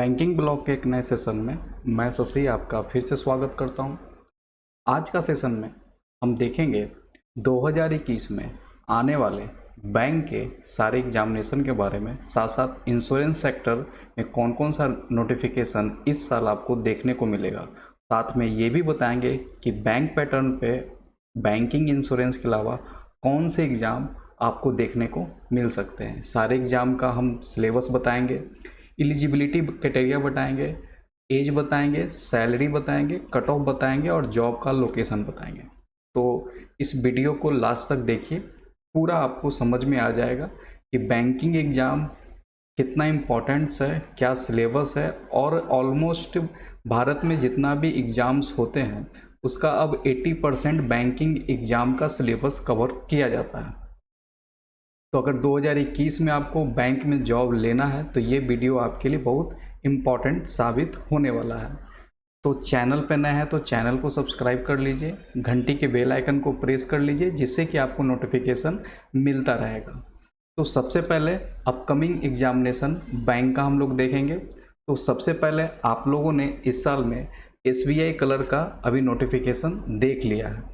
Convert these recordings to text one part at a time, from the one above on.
Banking blog के एक नए सेशन में मैं शशि आपका फिर से स्वागत करता हूं। आज का सेशन में हम देखेंगे 2021 में आने वाले बैंक के सारे एग्जामिनेशन के बारे में, साथ साथ इंश्योरेंस सेक्टर में कौन कौन सा नोटिफिकेशन इस साल आपको देखने को मिलेगा। साथ में ये भी बताएंगे कि बैंक पैटर्न पे बैंकिंग इंश्योरेंस के अलावा कौन से एग्ज़ाम आपको देखने को मिल सकते हैं। सारे एग्ज़ाम का हम सिलेबस बताएंगे, एलिजिबिलिटी क्राइटेरिया बताएंगे, एज बताएंगे, सैलरी बताएंगे, कट ऑफ बताएंगे और जॉब का लोकेशन बताएंगे। तो इस वीडियो को लास्ट तक देखिए, पूरा आपको समझ में आ जाएगा कि बैंकिंग एग्ज़ाम कितना इम्पोर्टेंट्स है, क्या सिलेबस है और ऑलमोस्ट भारत में जितना भी एग्ज़ाम्स होते हैं उसका अब 80% बैंकिंग एग्ज़ाम का सिलेबस कवर किया जाता है। तो अगर 2021 में आपको बैंक में जॉब लेना है तो ये वीडियो आपके लिए बहुत इम्पॉर्टेंट साबित होने वाला है। तो चैनल पर नए हैं तो चैनल को सब्सक्राइब कर लीजिए, घंटी के बेल आइकन को प्रेस कर लीजिए जिससे कि आपको नोटिफिकेशन मिलता रहेगा। तो सबसे पहले अपकमिंग एग्जामिनेशन बैंक का हम लोग देखेंगे। तो सबसे पहले आप लोगों ने इस साल में SBI कलर का अभी नोटिफिकेशन देख लिया है।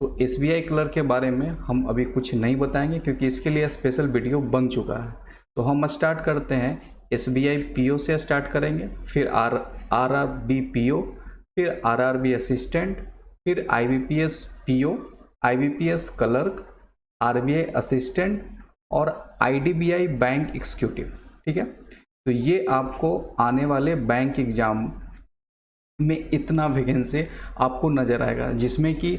तो SBI कलर के बारे में हम अभी कुछ नहीं बताएंगे क्योंकि इसके लिए स्पेशल वीडियो बन चुका है। तो हम स्टार्ट करते हैं, SBI PO से स्टार्ट करेंगे, फिर RRB PO, फिर RRB असिस्टेंट, फिर IBPS PO, IBPS clerk, RBI assistant और IDBI बैंक एग्जीक्यूटिव। ठीक है, तो ये आपको आने वाले बैंक एग्जाम में इतना वैकेंसी आपको नज़र आएगा, जिसमें कि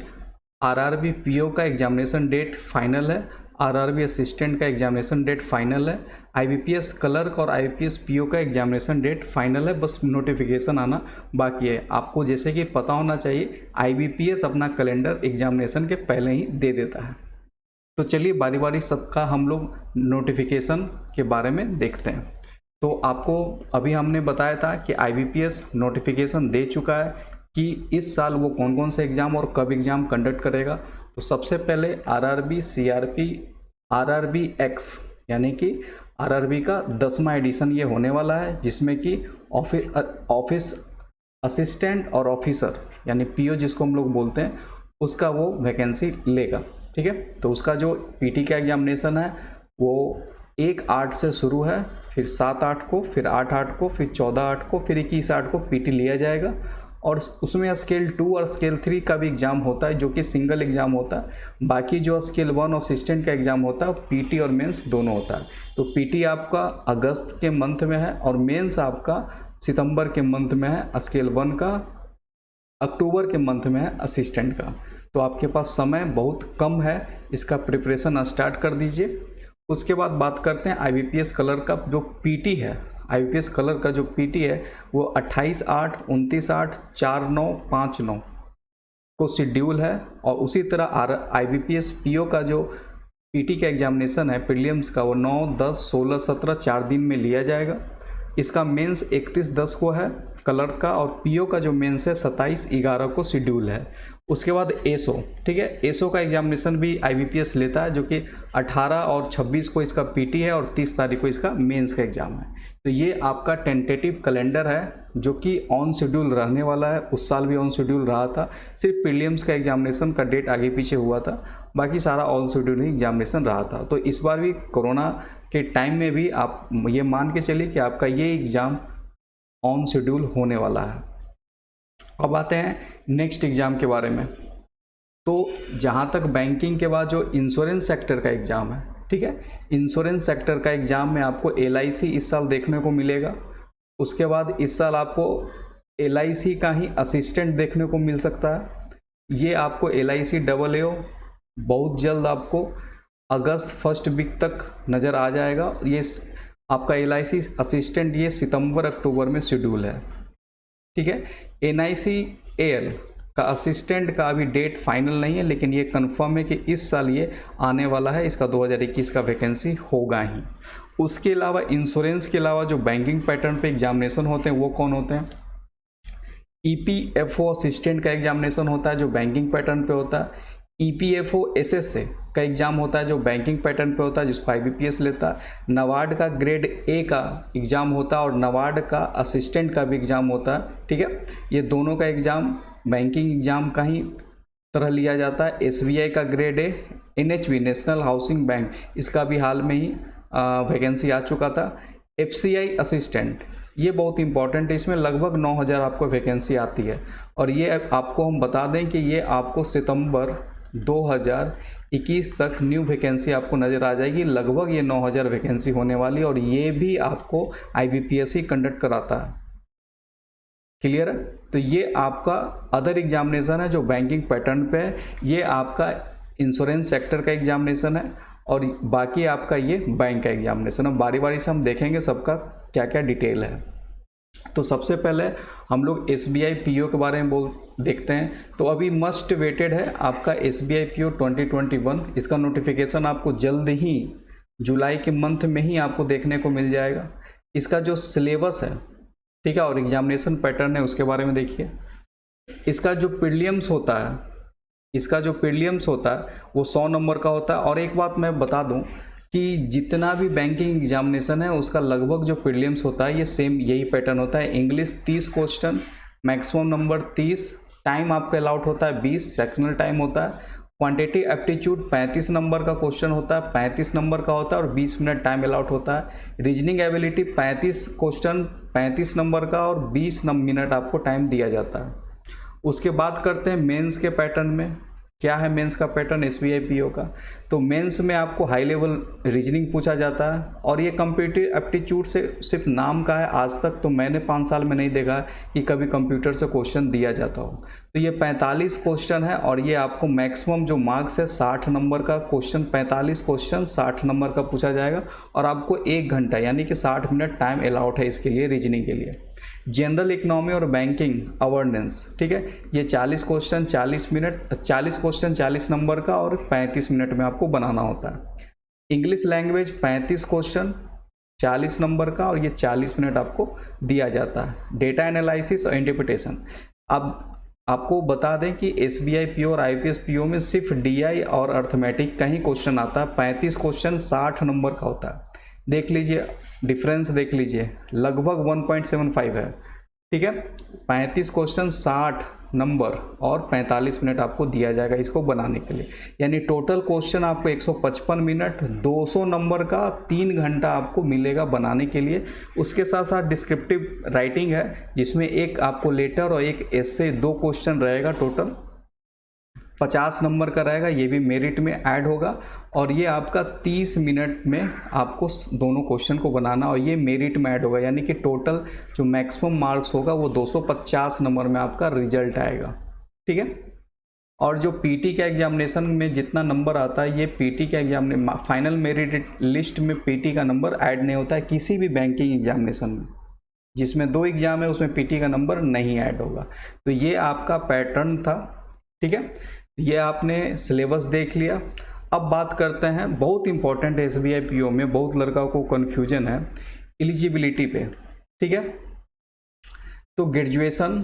RRB PO का एग्जामिनेशन डेट फाइनल है, RRB असिस्टेंट का एग्जामिनेशन डेट फाइनल है, IBPS क्लर्क और IBPS PO का एग्जामिनेशन डेट फाइनल है, बस नोटिफिकेशन आना बाकी है। आपको जैसे कि पता होना चाहिए IBPS अपना कैलेंडर एग्जामिनेशन के पहले ही दे देता है। तो चलिए बारी बारी सबका हम लोग नोटिफिकेशन के बारे में देखते हैं। तो आपको अभी हमने बताया था कि IBPS नोटिफिकेशन दे चुका है कि इस साल वो कौन कौन से एग्ज़ाम और कब एग्ज़ाम कंडक्ट करेगा। तो सबसे पहले RRB CRP RRB X यानी कि RRB का 10वां एडिशन ये होने वाला है, जिसमें कि ऑफिस असिस्टेंट और ऑफिसर यानी PO जिसको हम लोग बोलते हैं उसका वो वैकेंसी लेगा। ठीक है, तो उसका जो PT का एग्जामिनेशन है वो 1/8 से शुरू है, फिर 7/8 को, फिर 8/8 को, फिर 14/8 को, फिर 21/8 को PT लिया जाएगा। और उसमें स्केल 2 और स्केल 3 का भी एग्ज़ाम होता है जो कि सिंगल एग्ज़ाम होता है। बाकी जो स्केल 1 और असिस्टेंट का एग्ज़ाम होता है PT और मेंस दोनों होता है। तो PT आपका अगस्त के मंथ में है और मेंस आपका सितंबर के मंथ में है, स्केल 1 का अक्टूबर के मंथ में है असिस्टेंट का। तो आपके पास समय बहुत कम है, इसका प्रिपरेशन स्टार्ट कर दीजिए। उसके बाद बात करते हैं IBPS कलर का जो PT है। IBPS कलर का जो PT है वो 28/8, 29/8, 4/9, 5/9 को शेड्यूल है। और उसी तरह IBPS PO का जो PT का एग्जामिनेशन है प्रीलिम्स का वो 9, 10, 16, 17 4 दिन में लिया जाएगा। इसका मेंस 31/10 को है कलर का, और PO का जो मेंस है 27/11 को शेड्यूल है। उसके बाद ASO, ठीक है, ASO का एग्जामिनेशन भी IBPS लेता है जो कि 18 और 26 को इसका PT है और 30 तारीख को इसका मेंस का एग्जाम है। तो ये आपका टेंटेटिव कैलेंडर है जो कि ऑन शेड्यूल रहने वाला है। उस साल भी ऑन शेड्यूल रहा था, सिर्फ प्रीलिम्स का एग्जामिनेशन का डेट आगे पीछे हुआ था, बाकी सारा ऑन शेड्यूल ही एग्जामिनेशन रहा था। तो इस बार भी कोरोना के टाइम में भी आप ये मान के चलिए कि आपका ये एग्ज़ाम ऑन शेड्यूल होने वाला है। अब आते हैं नेक्स्ट एग्ज़ाम के बारे में। तो जहाँ तक बैंकिंग के बाद जो इंश्योरेंस सेक्टर का एग्ज़ाम है, ठीक है, इंश्योरेंस सेक्टर का एग्ज़ाम में आपको LIC इस साल देखने को मिलेगा। उसके बाद इस साल आपको LIC का ही असिस्टेंट देखने को मिल सकता है। ये आपको LIC AAO बहुत जल्द आपको अगस्त फर्स्ट वीक तक नज़र आ जाएगा। ये आपका LIC असिस्टेंट ये सितंबर अक्टूबर में शेड्यूल है। ठीक है, NICAL का असिस्टेंट का अभी डेट फाइनल नहीं है, लेकिन ये कंफर्म है कि इस साल ये आने वाला है, इसका 2021 का वैकेंसी होगा ही। उसके अलावा इंश्योरेंस के अलावा जो बैंकिंग पैटर्न पे एग्जामिनेशन होते हैं वो कौन होते हैं? EPFO असिस्टेंट का एग्जामिनेशन होता है जो बैंकिंग पैटर्न पे होता है। EPFO SSA का एग्ज़ाम होता है जो बैंकिंग पैटर्न पे होता है, जिसको IBPS लेता है। नबार्ड का ग्रेड A का एग्ज़ाम होता है और नबार्ड का असिस्टेंट का भी एग्ज़ाम होता है, ठीक है। ये दोनों का एग्ज़ाम बैंकिंग एग्ज़ाम का ही तरह लिया जाता है। SBI का grade A, NHB national housing bank, इसका भी हाल में ही वैकेंसी आ चुका था। FCI असिस्टेंट, ये बहुत इंपॉर्टेंट है, इसमें लगभग 9000 आपको वैकेंसी आती है। और ये आपको हम बता दें कि ये आपको सितंबर 2021 तक न्यू वैकेंसी आपको नज़र आ जाएगी। लगभग ये 9000 वैकेंसी होने वाली है और ये भी आपको IBPS ही कंडक्ट कराता है। क्लियर है? तो ये आपका अदर एग्जामिनेशन है जो बैंकिंग पैटर्न पे है। ये आपका इंश्योरेंस सेक्टर का एग्जामिनेशन है और बाकी आपका ये बैंक का एग्जामिनेशन है। बारी बारी से हम देखेंगे सबका क्या क्या डिटेल है। तो सबसे पहले हम लोग SBI PO के बारे में देखते हैं। तो अभी मस्ट वेटेड है आपका SBI PO 2021। इसका नोटिफिकेशन आपको जल्द ही जुलाई के मंथ में ही आपको देखने को मिल जाएगा। इसका जो सिलेबस है, ठीक है, और एग्जामिनेशन पैटर्न है उसके बारे में देखिए। इसका जो प्रीलिम्स होता है वो 100 नंबर का होता है। और एक बात मैं बता दूं कि जितना भी बैंकिंग एग्जामिनेशन है उसका लगभग जो प्रीलिम्स होता है ये सेम यही पैटर्न होता है। English 30 question, maximum number 30, time आपका अलाउट होता है 20, सेक्शनल टाइम होता है। क्वांटिटी एप्टीट्यूड 35 नंबर का क्वेश्चन होता है, 35 नंबर का होता है और 20 मिनट टाइम अलाउट होता है। रीजनिंग एबिलिटी 35 क्वेश्चन 35 नंबर का और 20 मिनट आपको टाइम दिया जाता है। उसके बाद करते हैं मेंस के पैटर्न में। क्या है मेंस का पैटर्न SBI PO का? तो मेंस में आपको हाई लेवल रीजनिंग पूछा जाता है और ये कंप्यूटर एप्टीट्यूड से सिर्फ नाम का है। आज तक तो मैंने 5 साल में नहीं देखा कि कभी कंप्यूटर से क्वेश्चन दिया जाता हो। तो ये 45 क्वेश्चन है और ये आपको मैक्सिमम जो मार्क्स है 60 नंबर का क्वेश्चन, 45 क्वेश्चन 60 नंबर का पूछा जाएगा और आपको 1 घंटा यानी कि 60 मिनट टाइम अलाउट है इसके लिए, रीजनिंग के लिए। जनरल इकोनॉमी और बैंकिंग अवेयरनेस, ठीक है, ये 40 क्वेश्चन 40 मिनट, 40 क्वेश्चन 40 नंबर का और 35 मिनट में आपको बनाना होता है। इंग्लिश लैंग्वेज 35 क्वेश्चन 40 नंबर का और ये 40 मिनट आपको दिया जाता है। डेटा एनालिसिस और इंटरप्रिटेशन, अब आपको बता दें कि SBI PO और IPS PO में सिर्फ DI और अर्थमेटिक का ही क्वेश्चन आता है। 35 क्वेश्चन 60 नंबर का होता है। देख लीजिए डिफरेंस, देख लीजिए लगभग 1.75 है, ठीक है। 35 क्वेश्चन 60 नंबर और 45 मिनट आपको दिया जाएगा इसको बनाने के लिए, यानी टोटल क्वेश्चन आपको 155 मिनट, 200 नंबर का 3 घंटा आपको मिलेगा बनाने के लिए। उसके साथ साथ डिस्क्रिप्टिव राइटिंग है जिसमें एक आपको लेटर और एक एस्से, 2 क्वेश्चन रहेगा, टोटल 50 नंबर का रहेगा। ये भी मेरिट में ऐड होगा और ये आपका 30 मिनट में आपको दोनों क्वेश्चन को बनाना और ये मेरिट में ऐड होगा, यानी कि टोटल जो मैक्सिमम मार्क्स होगा वो 250 नंबर में आपका रिजल्ट आएगा, ठीक है। और जो PT का एग्जामिनेशन में जितना नंबर आता है, ये PT का एग्जाम फाइनल मेरिट लिस्ट में PT का नंबर ऐड नहीं होता है किसी भी बैंकिंग एग्जामिनेशन में। जिसमें 2 एग्जाम है उसमें PT का नंबर नहीं ऐड होगा। तो ये आपका पैटर्न था, ठीक है। ये आपने सिलेबस देख लिया। अब बात करते हैं, बहुत इंपॉर्टेंट है SBI PO में, बहुत लड़कों को कन्फ्यूजन है एलिजिबिलिटी पे, ठीक है। तो ग्रेजुएशन,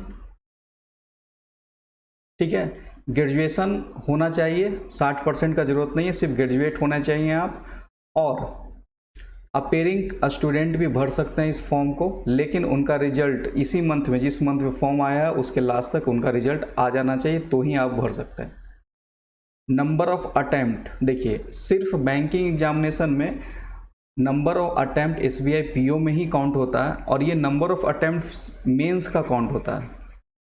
ठीक है, ग्रेजुएशन होना चाहिए, 60% का जरूरत नहीं है, सिर्फ ग्रेजुएट होना चाहिए आप। और अपेयरिंग स्टूडेंट भी भर सकते हैं इस फॉर्म को, लेकिन उनका रिजल्ट इसी मंथ में, जिस मंथ में फॉर्म आया है उसके लास्ट तक उनका रिजल्ट आ जाना चाहिए, तो ही आप भर सकते हैं। नंबर ऑफ अटेम्प्ट, देखिए सिर्फ बैंकिंग एग्जामिनेशन में number of attempt SBI PO में ही काउंट होता है और ये नंबर ऑफ अटेम्प्ट मेंस का काउंट होता है।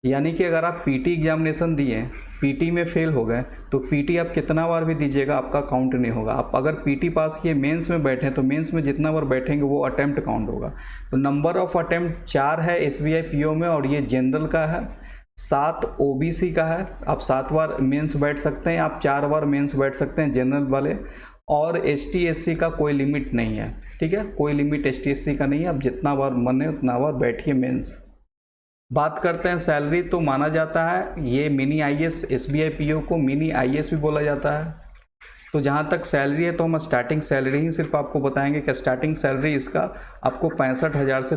यानी कि अगर आप PT एग्जामिनेशन दिए, PT में फेल हो गए, तो PT आप कितना बार भी दीजिएगा आपका काउंट नहीं होगा। आप अगर PT पास किए, मेंस में बैठे, तो मेंस में जितना बार बैठेंगे वो अटेम्प्ट काउंट होगा। तो नंबर ऑफ अटेम्प्ट 4 है SBI PO में और ये जनरल का है, 7 OBC का है। आप 7 बार मेंस बैठ सकते हैं, आप 4 बार मेंस बैठ सकते हैं जनरल वाले। और ST SC का कोई लिमिट नहीं है, ठीक है, कोई लिमिट ST SC का नहीं है, आप जितना बार मन है उतना बार बैठिए मेंस। बात करते हैं सैलरी, तो माना जाता है ये मिनी IAS SBI PO को मिनी IAS भी बोला जाता है। तो जहाँ तक सैलरी है तो हम स्टार्टिंग सैलरी ही सिर्फ आपको बताएंगे कि स्टार्टिंग सैलरी इसका आपको 65,000 से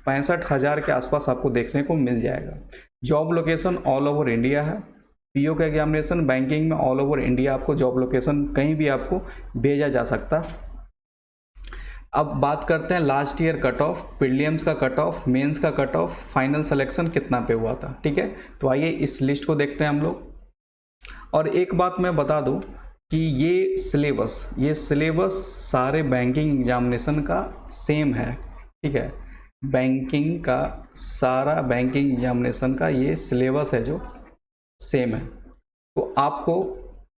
65,000 के आसपास आपको देखने को मिल जाएगा। Job location all over India है, पीओ का एग्जामिनेशन बैंकिंग में ऑल ओवर इंडिया आपको जॉब लोकेशन कहीं भी आपको भेजा जा सकता है। अब बात करते हैं last year cut off, prelims का कट ऑफ, मेंस का कट ऑफ, फाइनल सिलेक्शन कितना पे हुआ था। ठीक है, तो आइए इस लिस्ट को देखते हैं हम लोग। और एक बात मैं बता दूं कि ये सिलेबस सारे बैंकिंग एग्जामिनेशन का सेम है। ठीक है, बैंकिंग का सारा बैंकिंग एग्जामिनेशन का ये सिलेबस है जो सेम है। तो आपको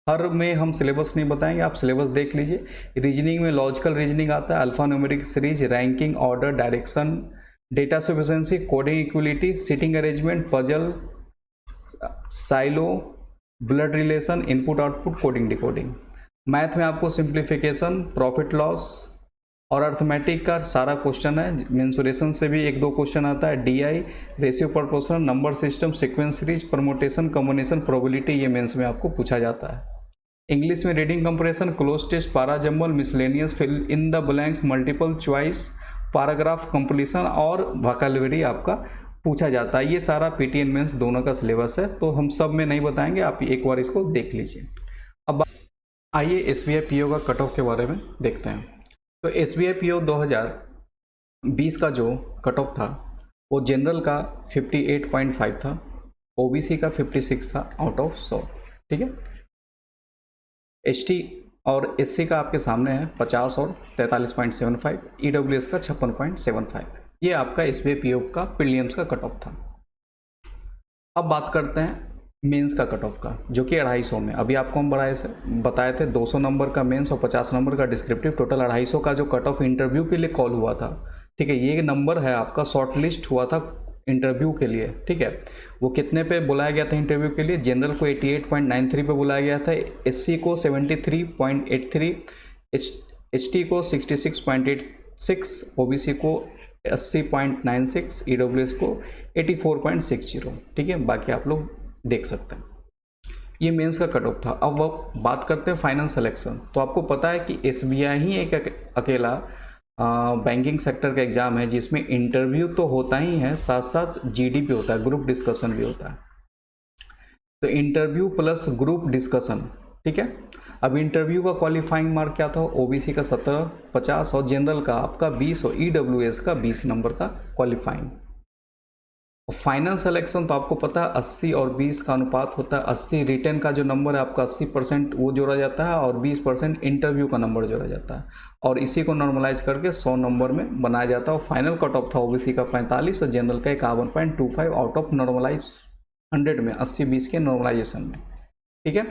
हर में हम सिलेबस नहीं बताएंगे, आप सिलेबस देख लीजिए। रीजनिंग में लॉजिकल रीजनिंग आता है, alpha numeric series, ranking, order, direction, data sufficiency, coding equality, seating arrangement, puzzle, silo, blood relation, input output, coding decoding. Math में आपको सिंप्लीफिकेशन, प्रॉफिट लॉस और अर्थमेटिक का सारा क्वेश्चन है। मेंसुरेशन से भी एक दो क्वेश्चन आता है, DI, ratio proportional, number system, sequence series, permutation, combination, probability, ये मेंस में आपको पूछा जाता है। इंग्लिश में reading compression, cloze test, para jumble, miscellaneous, fill in the blanks, multiple choice, paragraph completion और वोकैब्युलरी आपका पूछा जाता है। ये सारा पीटीएन मेंस दोनों का सिलेबस है, तो हम सब में नहीं बताएंगे, आप एक बार इसको देख लीजिए। अब आइए एसबीआई पीओ का कट ऑफ के बारे में देखते हैं। तो एसबीआई पीओ 2020 का जो कट ऑफ था वो जनरल का 58.5 था, ओबीसी का 56 था आउट ऑफ 100। ठीक है, एसटी और एससी का आपके सामने है 50 और 43.75, ईडब्ल्यूएस का 56.75। ये आपका एसबीआई पीओ का प्रीलिम्स का कट ऑफ था। अब बात करते हैं मेंस का कट ऑफ का, जो कि 250 में। अभी आपको हम बताए थे 200 नंबर का मेंस और 50 नंबर का डिस्क्रिप्टिव, टोटल 250 का जो कट ऑफ इंटरव्यू के लिए कॉल हुआ था। ठीक है, ये नंबर है आपका शॉर्ट लिस्ट हुआ था इंटरव्यू के लिए। ठीक है, वो कितने पे बुलाया गया था इंटरव्यू के लिए? जनरल को 88.93 पे बुलाया गया था, एससी को 73.83, एसटी को 66.86, ओबीसी को 80.96, ईडब्ल्यूएस को 84.60। ठीक है, बाकी आप लोग देख सकते हैं। ये मेंस का कट ऑफ था। अब बात करते हैं फाइनल सिलेक्शन। तो आपको पता है कि एसबीआई ही एक अकेला बैंकिंग सेक्टर का एग्जाम है जिसमें इंटरव्यू तो होता ही है, साथ साथ जीडी भी होता है, ग्रुप डिस्कशन भी होता है। तो इंटरव्यू प्लस ग्रुप डिस्कशन। ठीक है, अब इंटरव्यू का क्वालिफाइंग मार्क क्या था? ओबीसी का 17, 50 और जनरल का आपका 20 और ईडब्ल्यूएस का 20 नंबर का क्वालिफाइंग। फाइनल सिलेक्शन तो आपको पता है 80 और 20 का अनुपात होता है। 80 रिटर्न का जो नंबर है आपका 80% वो जोड़ा जाता है और 20% इंटरव्यू का नंबर जोड़ा जाता है, और इसी को नॉर्मलाइज करके 100 नंबर में बनाया जाता है। और फाइनल कट ऑफ था ओबीसी का 45 और जनरल का 51.25 आउट ऑफ नॉर्मलाइज 100 में, 80-20 के नॉर्मलाइजेशन में। ठीक है,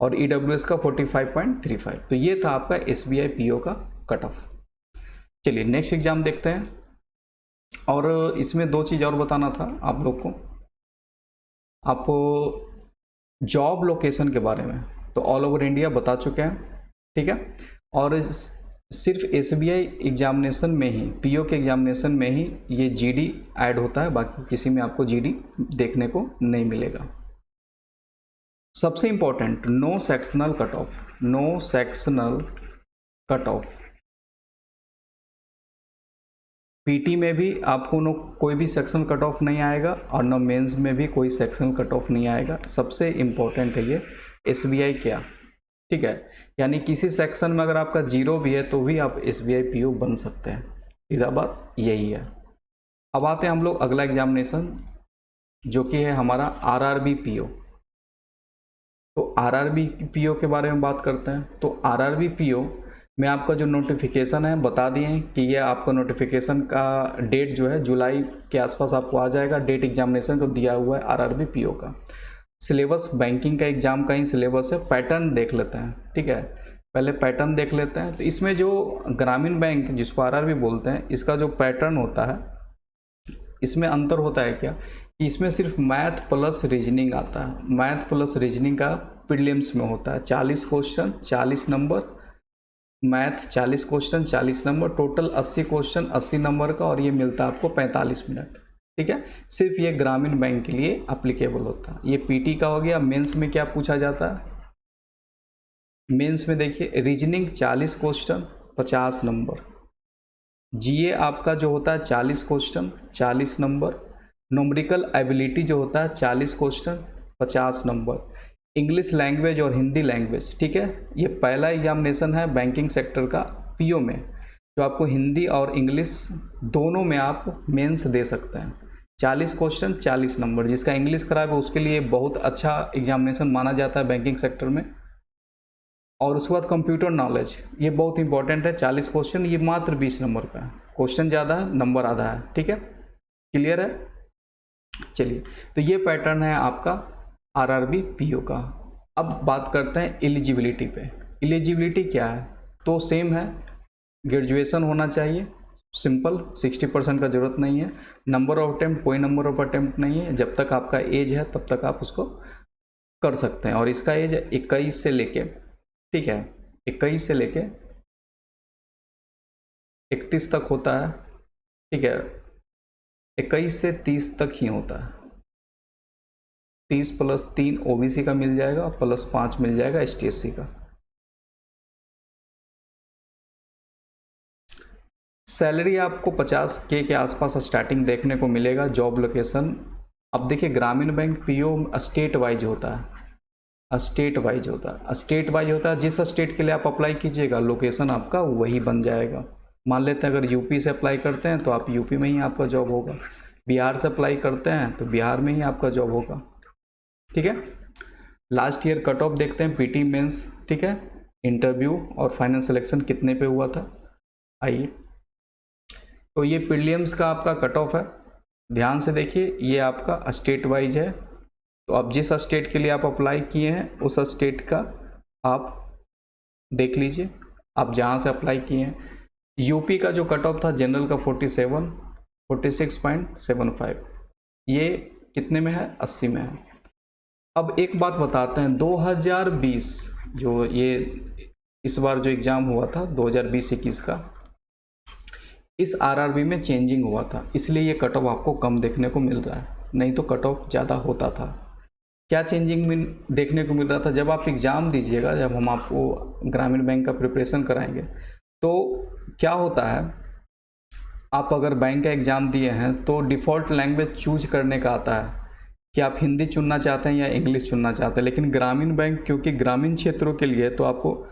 और ईडब्ल्यूएस का 45.35। तो ये था आपका एसबीआई पीओ का कट ऑफ। चलिए नेक्स्ट एग्जाम देखते हैं। और इसमें दो चीज़ और बताना था आप लोग को, आपको जॉब लोकेशन के बारे में तो ऑल ओवर इंडिया बता चुके हैं। ठीक है, और सिर्फ एसबीआई एग्जामिनेशन में ही, पीओ के एग्जामिनेशन में ही ये जीडी ऐड होता है, बाकी किसी में आपको जीडी देखने को नहीं मिलेगा। सबसे important, no sectional cut off, no sectional cut off. PT में भी आपको कोई भी सेक्शनल कट ऑफ नहीं आएगा और न मेंस में भी कोई सेक्शनल कट ऑफ नहीं आएगा। सबसे इम्पोर्टेंट है ये एसबीआई क्या। ठीक है, यानी किसी सेक्शन में अगर आपका 0 भी है तो भी आप एसबीआई पीओ बन सकते हैं, सीधा बात यही है। अब आते हैं हम लोग अगला एग्जामिनेशन जो कि है हमारा आरआरबी पीओ। तो आरआरबी पीओ के बारे में बात करते हैं। तो आरआरबी पीओ में आपका जो नोटिफिकेशन है बता दिए कि ये आपका नोटिफिकेशन का डेट जो है जुलाई के आसपास आपको आ जाएगा। डेट एग्जामिनेशन को दिया हुआ है आरआरबी पीओ का। सिलेबस बैंकिंग का एग्जाम का ही सिलेबस है। पैटर्न देख लेते हैं। ठीक है, पहले पैटर्न देख लेते हैं। तो इसमें जो ग्रामीण बैंक जिसको आरआरबी बोलते हैं, इसका जो पैटर्न होता है, इसमें अंतर होता है क्या कि इसमें सिर्फ मैथ प्लस रीजनिंग आता है। मैथ प्लस रीजनिंग का प्रीलिम्स में होता है 40 question 40 number, math 40 question 40 number, total 80 question 80 number का, और ये मिलता है आपको 45 मिनट। ठीक है, सिर्फ ये ग्रामीण बैंक के लिए अप्लीकेबल होता है। ये पीटी का हो गया। मेंस में क्या पूछा जाता है? मेंस में देखिए रीजनिंग 40 क्वेश्चन 50 नंबर, जीए आपका जो होता है 40 क्वेश्चन 40 नंबर, न्यूमेरिकल एबिलिटी जो होता है 40 क्वेश्चन 50 नंबर। इंग्लिश लैंग्वेज और हिंदी लैंग्वेज, ठीक है, ये पहला एग्जामिनेशन है बैंकिंग सेक्टर का पीओ में, जो आपको हिंदी और इंग्लिश दोनों में आप मेंस दे सकते हैं। 40 क्वेश्चन 40 नंबर, जिसका इंग्लिश खराब है उसके लिए बहुत अच्छा एग्जामिनेशन माना जाता है बैंकिंग सेक्टर में। और उसके बाद कंप्यूटर नॉलेज, ये बहुत इंपॉर्टेंट है, 40 क्वेश्चन, ये मात्र 20 नंबर का है, क्वेश्चन ज़्यादा है नंबर आधा है, ठीक है, क्लियर है। चलिए, तो ये पैटर्न है आपका आरआरबी पीओ का। अब बात करते हैं एलिजिबिलिटी पे। एलिजिबिलिटी क्या है, तो सेम है, ग्रेजुएशन होना चाहिए, सिंपल, 60% का जरूरत नहीं है। नंबर ऑफ अटेम्प्ट, कोई नंबर ऑफ अटेम्प्ट नहीं है, जब तक आपका एज है तब तक आप उसको कर सकते हैं। और इसका एज 21 से लेके, ठीक है, 21 से लेके 31 तक होता है, ठीक है, 21 से 30 तक ही होता है। 30 + 3 ओबीसी का मिल जाएगा, + 5 मिल जाएगा एसटीएससी का। सैलरी आपको 50K के आसपास स्टार्टिंग देखने को मिलेगा। जॉब लोकेशन, अब देखिए ग्रामीण बैंक पीओ स्टेट वाइज होता है, स्टेट वाइज होता है, स्टेट वाइज होता है। जिस स्टेट के लिए आप अप्लाई कीजिएगा लोकेशन आपका वही बन जाएगा। मान लेते हैं अगर यूपी से अप्लाई करते हैं तो आप यूपी में ही आपका जॉब होगा, बिहार से अप्लाई करते हैं तो बिहार में ही आपका जॉब होगा, ठीक है। लास्ट ईयर कट ऑफ देखते हैं पीटी मेंस, ठीक है, इंटरव्यू और फाइनल सिलेक्शन कितने पे हुआ था, आइए। तो ये प्रीलिम्स का आपका कट ऑफ है, ध्यान से देखिए, ये आपका स्टेट वाइज है। तो अब जिस स्टेट के लिए आप अप्लाई किए हैं उस स्टेट का आप देख लीजिए, आप जहाँ से अप्लाई किए हैं। यूपी का जो कट ऑफ था जनरल का 46.75, ये कितने में है, 80 में है। अब एक बात बताते हैं, 2020 जो ये इस बार जो एग्ज़ाम हुआ था 2020-21 का, इस आरआरबी में चेंजिंग हुआ था, इसलिए ये कट ऑफ आपको कम देखने को मिल रहा है, नहीं तो कट ऑफ ज़्यादा होता था। क्या चेंजिंग में देखने को मिल रहा था, जब आप एग्ज़ाम दीजिएगा, जब हम आपको ग्रामीण बैंक का प्रिपरेशन कराएंगे तो क्या होता है, आप अगर बैंक का एग्ज़ाम दिए हैं तो डिफ़ॉल्ट लैंग्वेज चूज करने का आता है कि आप हिंदी चुनना चाहते हैं या इंग्लिश चुनना चाहते हैं। लेकिन ग्रामीण बैंक क्योंकि ग्रामीण क्षेत्रों के लिए, तो आपको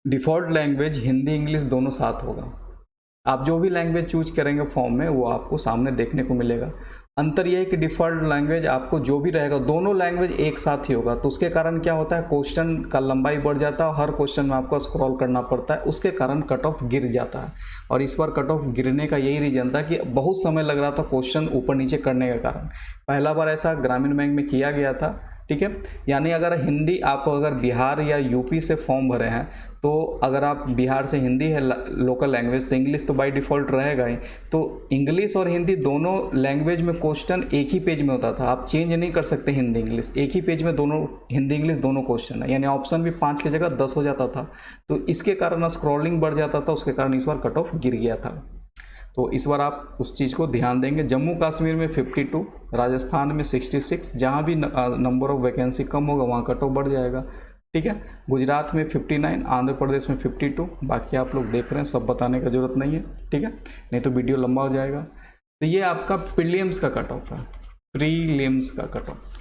डिफ़ॉल्ट लैंग्वेज हिंदी इंग्लिश दोनों साथ होगा। आप जो भी लैंग्वेज चूज करेंगे फॉर्म में वो आपको सामने देखने को मिलेगा। अंतर यह है कि डिफ़ॉल्ट लैंग्वेज आपको जो भी रहेगा दोनों लैंग्वेज एक साथ ही होगा, तो उसके कारण क्या होता है, क्वेश्चन का लंबाई बढ़ जाता है, हर क्वेश्चन में आपको स्क्रॉल करना पड़ता है, उसके कारण कट ऑफ गिर जाता है। और इस बार कट ऑफ गिरने का यही रीज़न था कि बहुत समय लग रहा था क्वेश्चन ऊपर नीचे करने के कारण। पहला बार ऐसा ग्रामीण बैंक में किया गया था, ठीक है। यानी अगर हिंदी आप अगर बिहार या यूपी से फॉर्म भरे हैं, तो अगर आप बिहार से हिंदी है लोकल लैंग्वेज, तो इंग्लिश तो बाय डिफ़ॉल्ट रहेगा ही। तो इंग्लिश और हिंदी दोनों लैंग्वेज में क्वेश्चन एक ही पेज में होता था, आप चेंज नहीं कर सकते हिंदी इंग्लिश, एक ही पेज में दोनों हिंदी इंग्लिश दोनों क्वेश्चन है, यानी ऑप्शन भी 5 की जगह 10 हो जाता था। तो इसके कारण स्क्रॉलिंग बढ़ जाता था, उसके कारण इस बार कट ऑफ गिर गया था। तो इस बार आप उस चीज़ को ध्यान देंगे। जम्मू कश्मीर में 52, राजस्थान में 66, जहाँ भी नंबर ऑफ वैकेंसी कम होगा वहाँ कट ऑफ बढ़ जाएगा, ठीक है। गुजरात में 59, आंध्र प्रदेश में 52, बाकी आप लोग देख रहे हैं, सब बताने का जरूरत नहीं है, ठीक है, नहीं तो वीडियो लंबा हो जाएगा। तो ये आपका प्रीलिम्स का कट ऑफ है, प्रीलिम्स का कट ऑफ।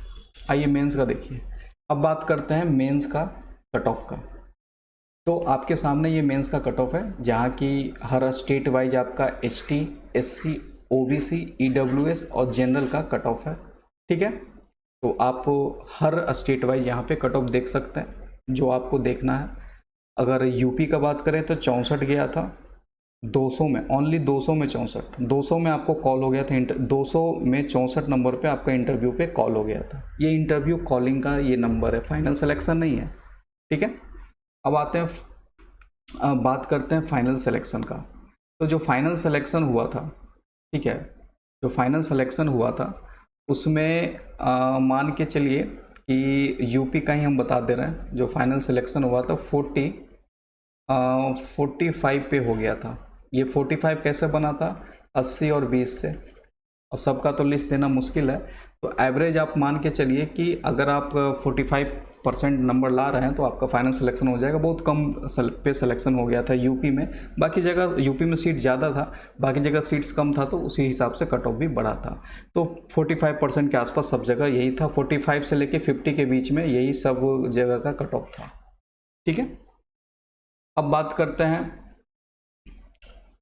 आइए मेंस का देखिए। अब बात करते हैं मेंस का कट ऑफ का। तो आपके सामने ये मेंस का कट ऑफ है, जहाँ की हर स्टेट वाइज आपका एसटी, एससी, ओबीसी, ईडब्ल्यूएस और जनरल का कट ऑफ है, ठीक है। तो आप हर स्टेट वाइज यहाँ पे कट ऑफ देख सकते हैं जो आपको देखना है। अगर यूपी का बात करें तो 64 गया था 200 में, ओनली 200 में 64, 200 में आपको कॉल हो गया था, 200 में 64 नंबर पे आपका इंटरव्यू पे कॉल हो गया था। ये इंटरव्यू कॉलिंग का ये नंबर है, फाइनल सिलेक्शन नहीं है, ठीक है। अब आते हैं, बात करते हैं फाइनल सिलेक्शन का। तो जो फाइनल सिलेक्शन हुआ था, ठीक है, जो फाइनल सिलेक्शन हुआ था उसमें मान के चलिए कि यूपी का ही हम बता दे रहे हैं, जो फाइनल सिलेक्शन हुआ था 45 पे हो गया था। ये 45 कैसे बना था, 80 और 20 से, और सबका तो लिस्ट देना मुश्किल है, तो एवरेज आप मान के चलिए कि अगर आप 45% नंबर ला रहे हैं तो आपका फाइनल सिलेक्शन हो जाएगा। बहुत कम पे सिलेक्शन हो गया था यूपी में, बाकी जगह यूपी में सीट ज़्यादा था, बाकी जगह सीट्स कम था, तो उसी हिसाब से कट ऑफ भी बढ़ा था। तो 45% के आसपास सब जगह यही था, 45 से लेके 50 के बीच में यही सब जगह का कट ऑफ था। ठीक है, अब बात करते हैं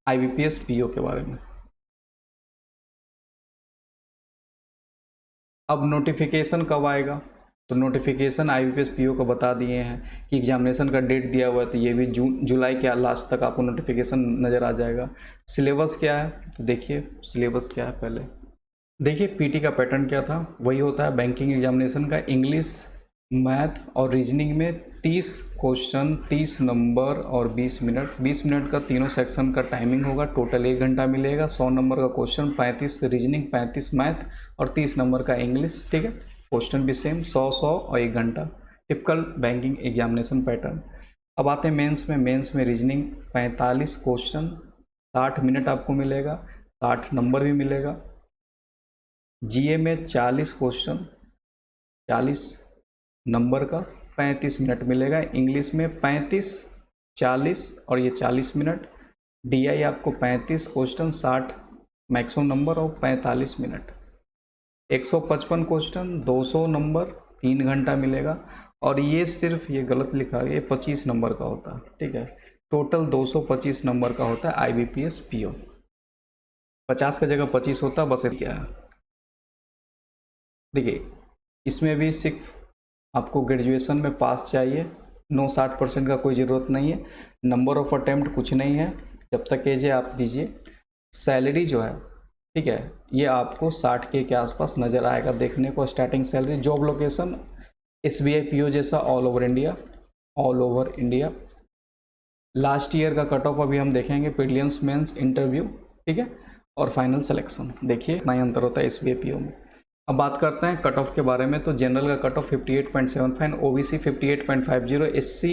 IBPS PO के बारे में। अब नोटिफिकेशन कब आएगा, तो नोटिफिकेशन IBPS PO को बता दिए हैं कि एग्जामिनेशन का डेट दिया हुआ है, तो ये भी जुलाई के लास्ट तक आपको नोटिफिकेशन नज़र आ जाएगा। सिलेबस क्या है, तो देखिए सिलेबस क्या है। पहले देखिए पीटी का पैटर्न क्या था, वही होता है बैंकिंग एग्जामिनेशन का। इंग्लिश, मैथ और रीजनिंग में 30 क्वेश्चन, 30 नंबर और 20 मिनट। 20 मिनट का तीनों सेक्शन का टाइमिंग होगा, टोटल 1 घंटा मिलेगा। 100 नंबर का क्वेश्चन, 35 रीजनिंग, 35 मैथ और 30 नंबर का इंग्लिश। ठीक है, क्वेश्चन भी सेम 100 और 1 घंटा, टिपिकल बैंकिंग एग्जामिनेशन पैटर्न। अब आते हैं मेंस में। मेंस में रीजनिंग 45 क्वेश्चन, 60 मिनट आपको मिलेगा, 60 नंबर भी मिलेगा। जीए में 40 क्वेश्चन, 40 नंबर का, 35 मिनट मिलेगा। इंग्लिश में 35, 40 और ये 40 मिनट। डीआई आपको 35 क्वेश्चन, 60 मैक्सिमम नंबर और 45 मिनट। 155 क्वेश्चन, 200 नंबर, 3 घंटा मिलेगा। और ये सिर्फ, ये गलत लिखा है, ये 25 नंबर का होता है। ठीक है, टोटल 225 नंबर का होता है IBPS PO। 50 का जगह 25 होता, बस क्या है। देखिए इसमें भी सिर्फ आपको ग्रेजुएशन में पास चाहिए, 60% का कोई ज़रूरत नहीं है। नंबर ऑफ अटेम्प्ट कुछ नहीं है, जब तक एज है आप दीजिए। सैलरी जो है, ठीक है, ये आपको 60K के आसपास नज़र आएगा देखने को starting salary. Job location SBI PO जैसा all over India, all over India. Last year का कट ऑफ अभी हम देखेंगे, प्रीलिम्स, मेंस, इंटरव्यू, ठीक है, और फाइनल सिलेक्शन। देखिए इतना ही अंतर होता है SBI PO में। अब बात करते हैं कट ऑफ के बारे में, तो जनरल का cut of 58.75, OBC 58.50, SC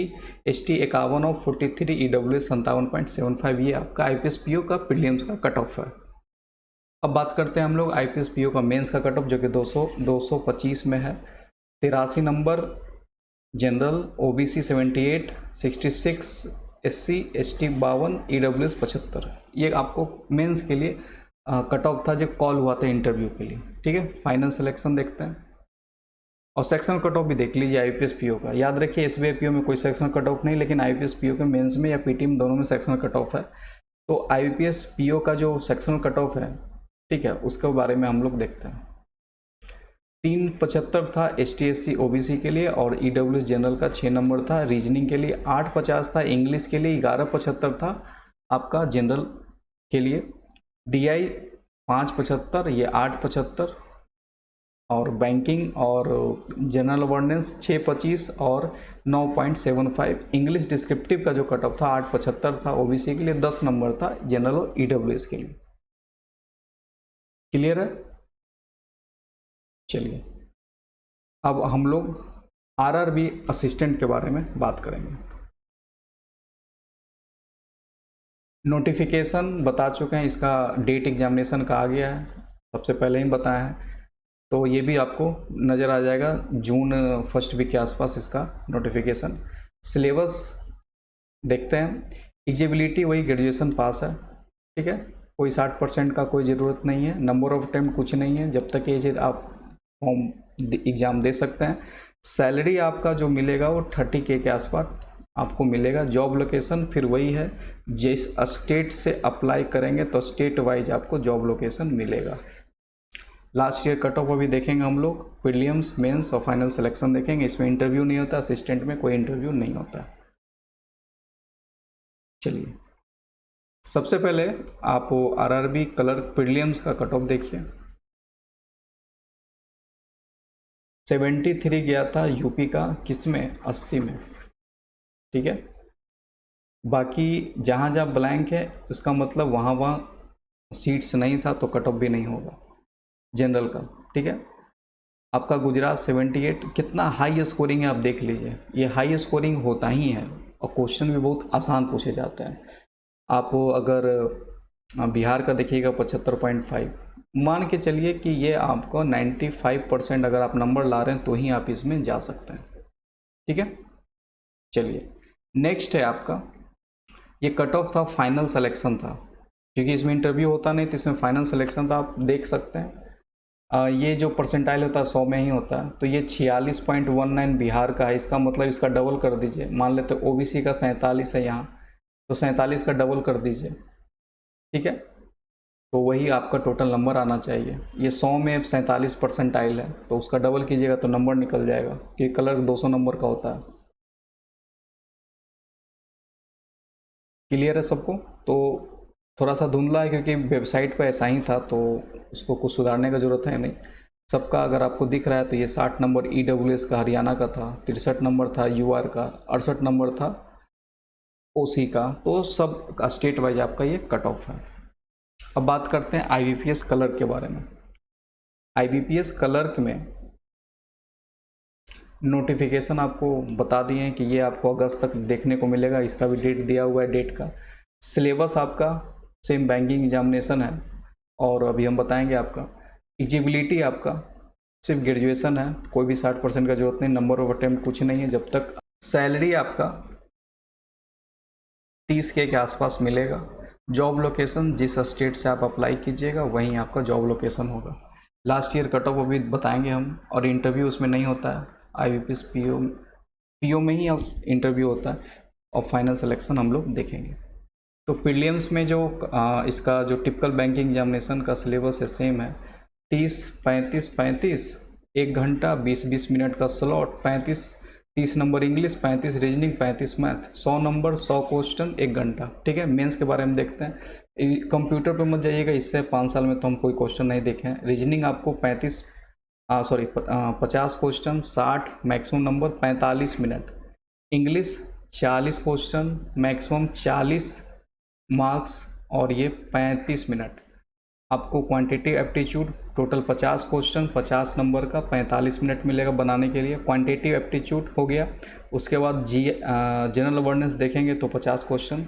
ST 51 और 43, EWS 57.75। ये आपका IPS PO का प्रीलिम्स का कट ऑफ है। अब बात करते हैं हम लोग IPS PO का मेंस का कट ऑफ, जो कि 225 में है। 83 number general, OBC 78, 66, SC ST 52, EWS 75। ये आपको मेंस के लिए कट ऑफ था जो कॉल हुआ था इंटरव्यू के लिए। ठीक है, फाइनल सिलेक्शन देखते हैं और सेक्शन कट ऑफ भी देख लीजिए IPS PO का। याद रखिए SBI PO में कोई सेक्शन कट ऑफ नहीं, लेकिन IPS PO के मेंस में या PT में दोनों में सेक्शन कट ऑफ है। तो IPS PO का जो सेक्शन कट ऑफ है, ठीक है, उसके बारे में हम लोग देखते हैं। 375 था ST SC OBC के लिए, और EWS जनरल का 6 नंबर था। रीजनिंग के लिए 850 था, इंग्लिश के लिए 1175 था आपका जनरल के लिए। DI 575, ये 875, और बैंकिंग और जनरल अवेयरनेस 625 और 9.75। इंग्लिश डिस्क्रिप्टिव का जो कट ऑफ था 875 था OBC के लिए, 10 नंबर था जनरल और EWS के लिए। क्लियर है? चलिए अब हम लोग RRB असिस्टेंट के बारे में बात करेंगे। नोटिफिकेशन बता चुके हैं, इसका डेट एग्जामिनेशन का आ गया है, सबसे पहले ही बताया है, तो ये भी आपको नज़र आ जाएगा जून 1st वीक के आसपास इसका नोटिफिकेशन। सिलेबस देखते हैं। एलिजिबिलिटी वही ग्रेजुएशन पास है, ठीक है, कोई 60% का कोई ज़रूरत नहीं है। नंबर ऑफ अटेम्प्ट कुछ नहीं है, जब तक एज आप फॉर्म एग्ज़ाम दे सकते हैं। सैलरी आपका जो मिलेगा वो 30K के आसपास आपको मिलेगा। जॉब लोकेशन फिर वही है, जिस स्टेट से अप्लाई करेंगे तो स्टेट वाइज आपको जॉब लोकेशन मिलेगा। लास्ट ईयर कट ऑफ अभी देखेंगे हम लोग, प्रीलिम्स, मेंस और फाइनल सिलेक्शन देखेंगे। इसमें इंटरव्यू नहीं होता, असिस्टेंट में कोई इंटरव्यू नहीं होता। चलिए सबसे पहले आप RRB क्लर्क प्रीलिम्स का कट ऑफ देखिए। 73 गया था यूपी का, किसमें? 80 में, ठीक है। बाकी जहाँ जहाँ ब्लैंक है उसका मतलब वहाँ सीट्स नहीं था, तो कट ऑफ भी नहीं होगा जनरल का, ठीक है। आपका गुजरात 78, कितना हाई स्कोरिंग है आप देख लीजिए। ये हाई स्कोरिंग होता ही है और क्वेश्चन भी बहुत आसान पूछे जाते हैं। आप अगर बिहार का देखिएगा 75.5, मान के चलिए कि ये आपको 95% अगर आप नंबर ला रहे हैं तो ही आप इसमें जा सकते हैं। ठीक है, चलिए नेक्स्ट है आपका, ये कट ऑफ था, फाइनल सिलेक्शन था, क्योंकि इसमें इंटरव्यू होता नहीं तो इसमें फाइनल सिलेक्शन था। आप देख सकते हैं ये जो परसेंटाइल होता है 100 में ही होता है, तो ये 46.19 बिहार का है। इसका मतलब इसका डबल कर दीजिए, मान लेते ओबीसी का 47 है यहाँ, तो 47 का डबल कर दीजिए। ठीक है, तो वही आपका टोटल नंबर आना चाहिए। ये 100 में 47 परसेंटाइल है, तो उसका डबल कीजिएगा तो नंबर निकल जाएगा, क्योंकि कलर 200 नंबर का होता है। क्लियर है सबको? तो थोड़ा सा धुंधला है क्योंकि वेबसाइट पर ऐसा ही था, तो उसको कुछ सुधारने का ज़रूरत है नहीं। सबका अगर आपको दिख रहा है तो ये 60 नंबर EWS का हरियाणा का था, 63 नंबर था UR का, 68 नंबर था OC का, तो सब का स्टेट वाइज आपका ये कट ऑफ है। अब बात करते हैं IBPS क्लर्क के बारे में। IBPS क्लर्क में नोटिफिकेशन आपको बता दिए हैं कि ये आपको अगस्त तक देखने को मिलेगा, इसका भी डेट दिया हुआ है डेट का। सिलेबस आपका सेम बैंकिंग एग्जामिनेशन है, और अभी हम बताएंगे आपका एलिजिबिलिटी आपका सिर्फ ग्रेजुएशन है, कोई भी 60% का जरूरत नहीं, नंबर ऑफ अटेम्प्ट कुछ नहीं है जब तक। सैलरी आपका 30K के आसपास मिलेगा। जॉब लोकेशन जिस स्टेट से आप अप्लाई कीजिएगा वहीं आपका जॉब लोकेशन होगा। लास्ट ईयर कट ऑफ अभी बताएंगे हम, और इंटरव्यू उसमें नहीं होता है। IBPS PO में ही इंटरव्यू होता है, और फाइनल सिलेक्शन हम लोग देखेंगे। तो प्रीलिम्स में जो इसका जो टिपिकल बैंकिंग एग्जामिनेशन का सिलेबस है सेम है, 30-35-35, 1 घंटा 20-20 मिनट का slot, 30 number English, 35 reasoning, 35 math, 100 number 100 question 1 घंटा। ठीक है, मेंस के बारे में देखते हैं। कंप्यूटर पे मत जाइएगा, इससे 5 साल में तो हम कोई क्वेश्चन नहीं देखे हैं। रीजनिंग आपको 50 question 60 maximum number 45 minute. English 40 question maximum 40 marks, और ये 35 मिनट। आपको quantity aptitude total 50 question 50 number का 45 मिनट मिलेगा बनाने के लिए। क्वांटिटिव एप्टीट्यूड हो गया। उसके बाद जनरल अवेयरनेस देखेंगे तो 50 क्वेश्चन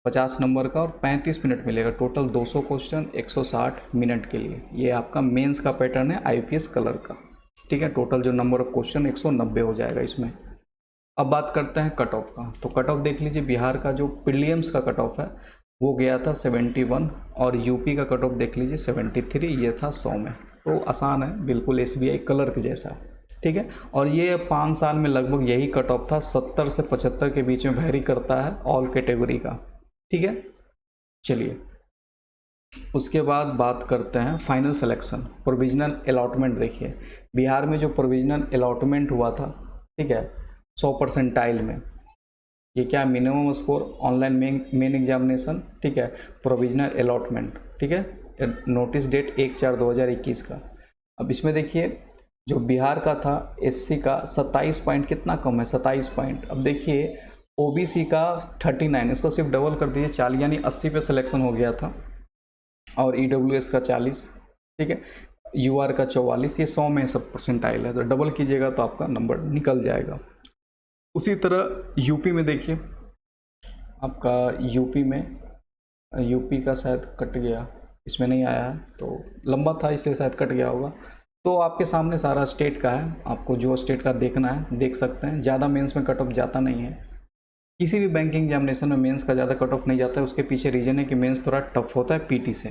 50 नंबर का और 35 मिनट मिलेगा। टोटल 200 क्वेश्चन 160 मिनट के लिए। ये आपका मेंस का पैटर्न है IBPS क्लर्क का। ठीक है, टोटल जो नंबर ऑफ क्वेश्चन 190 हो जाएगा इसमें। अब बात करते हैं कट ऑफ का। तो कट ऑफ देख लीजिए, बिहार का जो प्रीलिम्स का कट ऑफ है वो गया था 71, और यूपी का कट ऑफ देख लीजिए 73, ये था 100 में। तो आसान है, बिल्कुल SBI क्लर्क जैसा। ठीक है, और ये 5 साल में लगभग यही कट ऑफ था, 70 से 75 के बीच में वेरी करता है ऑल कैटेगरी का। ठीक है, चलिए उसके बाद बात करते हैं फाइनल सिलेक्शन। प्रोविजनल अलॉटमेंट देखिए, बिहार में जो प्रोविजनल अलॉटमेंट हुआ था, ठीक है, 100 परसेंटाइल में, ये क्या minimum score online main examination, ठीक है, प्रोविजनल अलॉटमेंट, ठीक है, नोटिस डेट 1/4/2021 का। अब इसमें देखिए जो बिहार का था SC का 27 पॉइंट कितना कम है, 27 पॉइंट। अब देखिए OBC का 39, इसको सिर्फ डबल कर दीजिए 40, यानी 80 पे सिलेक्शन हो गया था, और EWS का 40, ठीक है, UR का 44, ये 100 में सब परसेंटाइल है, तो डबल कीजिएगा तो आपका नंबर निकल जाएगा। उसी तरह यूपी में देखिए, आपका यूपी का शायद कट गया, इसमें नहीं आया है, तो लंबा था इसलिए शायद कट गया होगा। तो आपके सामने सारा स्टेट का है, आपको जो स्टेट का देखना है देख सकते हैं। ज़्यादा मेंस में कट ऑफ जाता नहीं है, किसी भी बैंकिंग एग्जामिनेशन में मेंस का ज़्यादा कट ऑफ नहीं जाता है। उसके पीछे रीजन है कि मेंस थोड़ा टफ होता है PT से।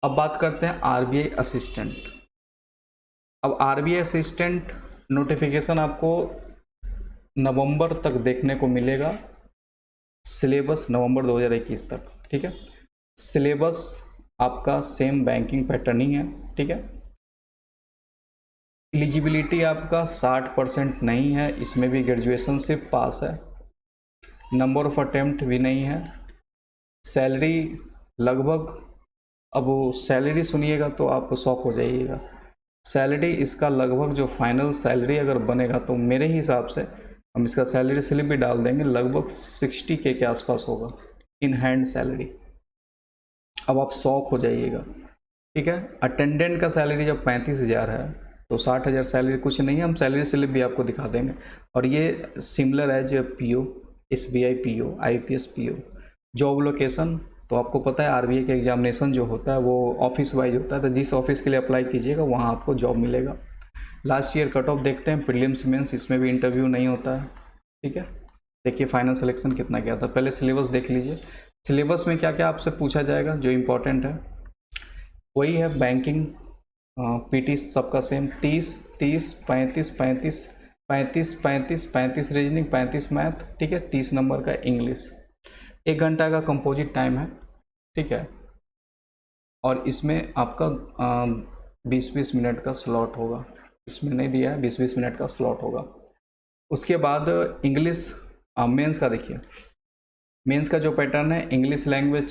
अब बात करते हैं RBI असिस्टेंट। अब RBI असिस्टेंट नोटिफिकेशन आपको नवंबर तक देखने को मिलेगा, सिलेबस नवंबर 2021 तक। ठीक है, सिलेबस आपका सेम बैंकिंग पैटर्न ही है। ठीक है, एलिजिबिलिटी आपका 60% नहीं है, इसमें भी ग्रेजुएशन सिर्फ पास है। नंबर ऑफ अटेम्प्ट भी नहीं है। सैलरी लगभग, अब वो सैलरी सुनिएगा तो आप शॉक हो जाइएगा। सैलरी इसका लगभग जो फाइनल सैलरी अगर बनेगा तो मेरे हिसाब से हम इसका सैलरी स्लिप भी डाल देंगे, लगभग 60K के आसपास होगा इन हैंड सैलरी। अब आप शॉक हो जाइएगा। ठीक है, अटेंडेंट का सैलरी जब 35,000 है तो 60,000 सैलरी कुछ नहीं है। हम सैलरी स्लिप भी आपको दिखा देंगे, और ये सिमिलर है जो PO, SBI PO, IBPS PO। Job location तो आपको पता है आरबीआई का एग्जामिनेशन जो होता है वो ऑफिस वाइज होता है, तो जिस ऑफिस के लिए अप्लाई कीजिएगा वहाँ आपको जॉब मिलेगा। लास्ट ईयर कट ऑफ देखते हैं, प्रीलिम्स मेंस इसमें भी इंटरव्यू नहीं होता है, ठीक है। देखिए फाइनल सिलेक्शन कितना गया था, पहले सिलेबस देख लीजिए। सिलेबस में क्या क्या आपसे पूछा जाएगा जो इम्पोर्टेंट है वही है। बैंकिंग पीटी सबका सेम 30 30 35 35 35 35 35 रीजनिंग 35 मैथ, ठीक है। 30 नंबर का इंग्लिश, 1 घंटा का कंपोजिट टाइम है, ठीक है। और इसमें आपका 20-20 मिनट का स्लॉट होगा, इसमें नहीं दिया है, 20-20 मिनट का स्लॉट होगा। उसके बाद इंग्लिश मेंस का देखिए, मेंस का जो पैटर्न है, English language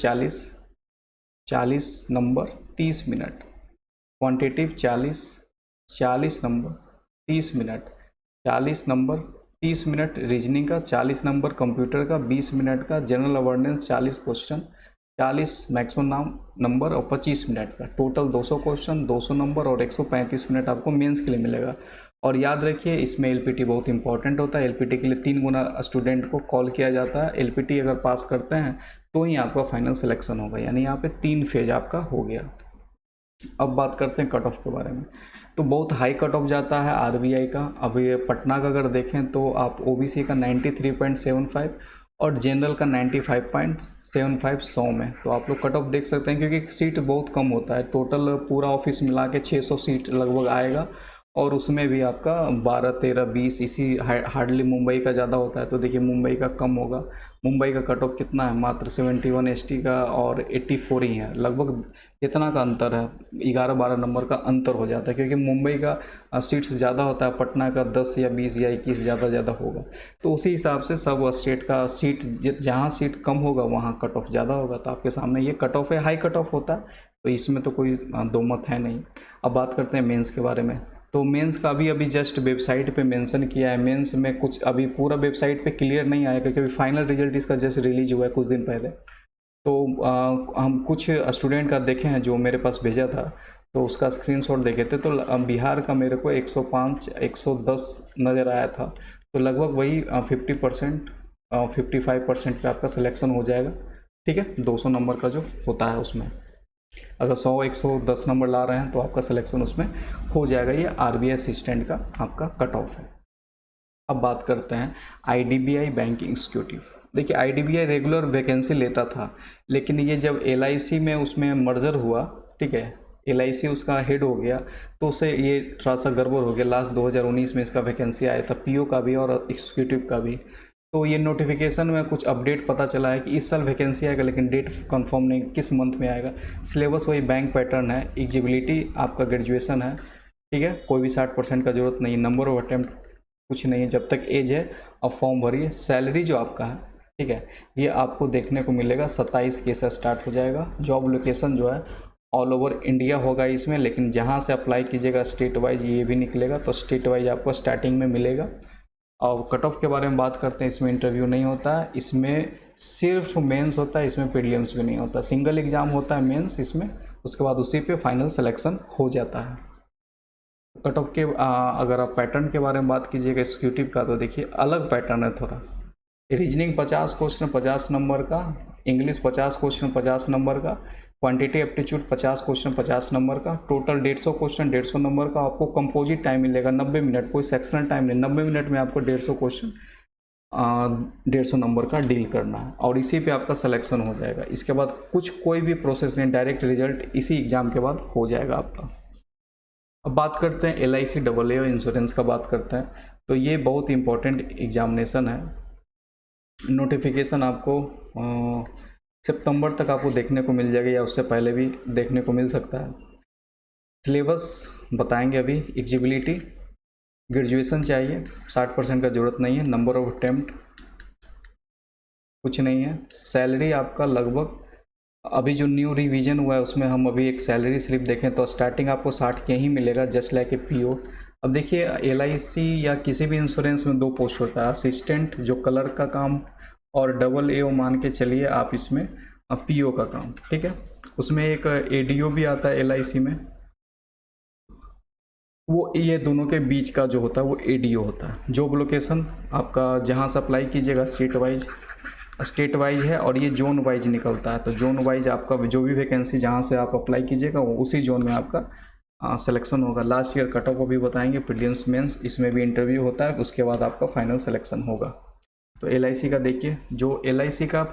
40 number 30 minute, quantitative 40 number 30 minute, 40 number 30 minute, reasoning का 40 नंबर, कंप्यूटर का 20 मिनट का, general awareness 40 question 40 maximum number और 25 मिनट का, टोटल 200 क्वेश्चन 200 नंबर और 135 मिनट आपको मेंस के लिए मिलेगा। और याद रखिए इसमें एलपीटी बहुत इंपॉर्टेंट होता है, एलपीटी के लिए 3 गुना स्टूडेंट को कॉल किया जाता है। एलपीटी अगर पास करते हैं तो ही आपका फाइनल सिलेक्शन होगा, यानी यहाँ पे 3 फेज आपका हो गया। अब बात करते हैं कट ऑफ के बारे में, तो बहुत हाई कट ऑफ जाता है आरबीआई का। अभी पटना का अगर देखें तो आप ओबीसी का 93.75 और जनरल का 95.75 100 में, तो आप लोग कट ऑफ देख सकते हैं क्योंकि सीट बहुत कम होता है। टोटल पूरा ऑफिस मिला के 600 सीट लगभग आएगा और उसमें भी आपका 12 13 20 इसी हार्डली मुंबई का ज़्यादा होता है, तो देखिए मुंबई का कम होगा। मुंबई का कट ऑफ कितना है, मात्र 71 एसटी का और 84 ही है, लगभग इतना का अंतर है, 11-12 नंबर का अंतर हो जाता है क्योंकि मुंबई का सीट्स ज़्यादा होता है, पटना का 10 या 20 या 21 ज़्यादा होगा। तो उसी हिसाब से सब स्टेट का सीट जहाँ सीट कम होगा वहाँ कट ऑफ ज़्यादा होगा। तो आपके सामने ये कट ऑफ है, हाई कट ऑफ होता है, तो इसमें तो कोई दो मत है नहीं। अब बात करते हैं मेंस के बारे में, तो मेंस का अभी जस्ट वेबसाइट पे मेंशन किया है। मेंस में कुछ अभी पूरा वेबसाइट पे क्लियर नहीं आया क्योंकि अभी फाइनल रिजल्ट इसका जस्ट रिलीज हुआ है कुछ दिन पहले। तो हम कुछ स्टूडेंट का देखे हैं जो मेरे पास भेजा था, तो उसका स्क्रीनशॉट देखे थे, तो बिहार का मेरे को 105 110 नज़र आया था, तो लगभग वही 50% 55% पे आपका सिलेक्शन हो जाएगा, ठीक है। 200 नंबर का जो होता है उसमें अगर 100-110 नंबर ला रहे हैं तो आपका सिलेक्शन उसमें हो जाएगा। ये आरबीआई असिस्टेंट का आपका कट ऑफ है। अब बात करते हैं आईडीबीआई बैंकिंग एग्जीक्यूटिव। देखिए आईडीबीआई रेगुलर वैकेंसी लेता था, लेकिन ये जब एलआईसी में उसमें मर्जर हुआ, ठीक है, एलआईसी उसका हेड हो गया, तो उससे ये थोड़ा सा गड़बड़ हो गया। लास्ट 2019 में इसका वैकेंसी आया था, पीओ का भी और एग्जीक्यूटिव का भी। तो ये नोटिफिकेशन में कुछ अपडेट पता चला है कि इस साल वैकेंसी आएगा, लेकिन डेट कंफर्म नहीं किस मंथ में आएगा। सिलेबस वही बैंक पैटर्न है, एलिजिबिलिटी आपका ग्रेजुएशन है, ठीक है, कोई भी 60% का जरूरत नहीं, नंबर ऑफ अटेम्प्ट कुछ नहीं है, जब तक एज है अब फॉर्म भरिए। सैलरी जो आपका है, ठीक है, ये आपको देखने को मिलेगा 27 के से स्टार्ट हो जाएगा। जॉब लोकेशन जो है ऑल ओवर इंडिया होगा इसमें, लेकिन जहाँ से अप्लाई कीजिएगा स्टेट वाइज ये भी निकलेगा, तो स्टेट वाइज आपको स्टार्टिंग में मिलेगा। और कट ऑफ के बारे में बात करते हैं, इसमें इंटरव्यू नहीं होता है, इसमें सिर्फ मेंस होता है, इसमें प्रीलिम्स भी नहीं होता, सिंगल एग्जाम होता है मेंस इसमें, उसके बाद उसी पे फाइनल सिलेक्शन हो जाता है। कट ऑफ के अगर आप पैटर्न के बारे में बात कीजिएगा एग्जीक्यूटिव का, तो देखिए अलग पैटर्न है थोड़ा। रीजनिंग 50 क्वेश्चन 50 नंबर का, इंग्लिश 50 क्वेश्चन 50 नंबर का, क्वांटिटी एप्टीट्यूड 50 क्वेश्चन 50 नंबर का, टोटल 150 क्वेश्चन 150 नंबर का। आपको कंपोजिट टाइम मिलेगा 90 मिनट, कोई सेक्शनल टाइम नहीं, 90 मिनट में आपको 150 क्वेश्चन 150 नंबर का डील करना है और इसी पे आपका सिलेक्शन हो जाएगा। इसके बाद कोई भी प्रोसेस नहीं, डायरेक्ट रिजल्ट इसी एग्जाम के बाद हो जाएगा आपका। अब बात करते हैं LIC AA इंश्योरेंस का बात करते हैं, तो ये बहुत इंपॉर्टेंट एग्जामिनेशन है। नोटिफिकेशन आपको सितंबर तक आपको देखने को मिल जाएगा या उससे पहले भी देखने को मिल सकता है। सिलेबस बताएंगे अभी। एलिजिबिलिटी ग्रेजुएशन चाहिए, 60% का ज़रूरत नहीं है, नंबर ऑफ अटेम्प्ट कुछ नहीं है। सैलरी आपका लगभग अभी जो न्यू रिवीजन हुआ है उसमें हम अभी एक सैलरी स्लिप देखें तो स्टार्टिंग आपको 60 के ही मिलेगा, जस्ट लाइक ए PO। अब देखिए LIC या किसी भी इंश्योरेंस में 2 पोस्ट होता है, असिस्टेंट जो कलर का काम और AA मान के चलिए आप इसमें PO का काम, ठीक है। उसमें एक ADO भी आता है LIC में, वो ये दोनों के बीच का जो होता है वो ADO होता है। जॉब लोकेशन आपका जहाँ से अप्लाई कीजिएगा स्टेट वाइज स्टेट वाइज है और ये जोन वाइज निकलता है। तो जोन वाइज आपका जो भी वैकेंसी जहाँ से आप अप्लाई कीजिएगा वो उसी जोन में आपका सिलेक्शन होगा। लास्ट ईयर कट ऑफ भी बताएंगे, प्रीलिम्स मेंस इसमें भी इंटरव्यू होता है, उसके बाद आपका फाइनल सिलेक्शन होगा। तो LIC का देखिए, जो LIC का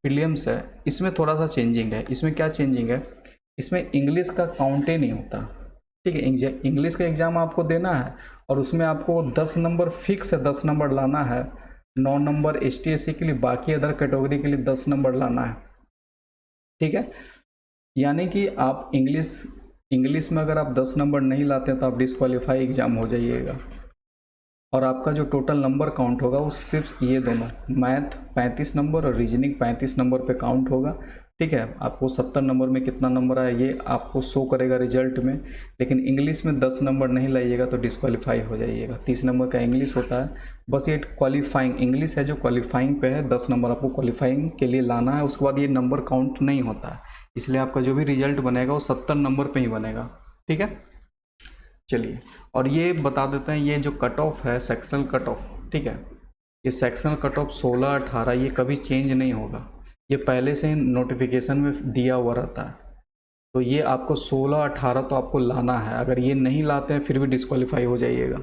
प्रीलिम्स है इसमें थोड़ा सा चेंजिंग है। इसमें क्या चेंजिंग है, इसमें इंग्लिश का काउंट ही नहीं होता, ठीक है। इंग्लिश का एग्ज़ाम आपको देना है और उसमें आपको 10 नंबर फिक्स है, 10 नंबर लाना है। 9 नंबर ST SC के लिए, बाकी अदर कैटेगरी के लिए 10 नंबर लाना है, ठीक है। यानी कि आप इंग्लिश में अगर आप 10 नंबर नहीं लाते तो आप डिस्क्वालीफाई एग्ज़ाम हो जाइएगा। और आपका जो टोटल नंबर काउंट होगा वो सिर्फ ये दोनों, मैथ 35 नंबर और रीजनिंग 35 नंबर पे काउंट होगा, ठीक है। आपको 70 नंबर में कितना नंबर आया ये आपको शो करेगा रिजल्ट में। लेकिन इंग्लिश में 10 नंबर नहीं लाइएगा तो डिस्क्वालीफाई हो जाइएगा। 30 नंबर का इंग्लिश होता है, बस ये क्वालिफाइंग इंग्लिश है जो क्वालिफाइंग पे है। 10 नंबर आपको क्वालिफाइंग के लिए लाना है, उसके बाद ये नंबर काउंट नहीं होता है, इसलिए आपका जो भी रिजल्ट बनेगा वो 70 नंबर पर ही बनेगा, ठीक है। चलिए, और ये बता देते हैं, ये जो कट ऑफ है सेक्शनल कट ऑफ, ठीक है, ये सेक्शनल कट ऑफ 16-18 ये कभी चेंज नहीं होगा, ये पहले से ही नोटिफिकेशन में दिया हुआ रहता है। तो ये आपको 16-18 तो आपको लाना है, अगर ये नहीं लाते हैं फिर भी डिस्क्वालीफाई हो जाइएगा।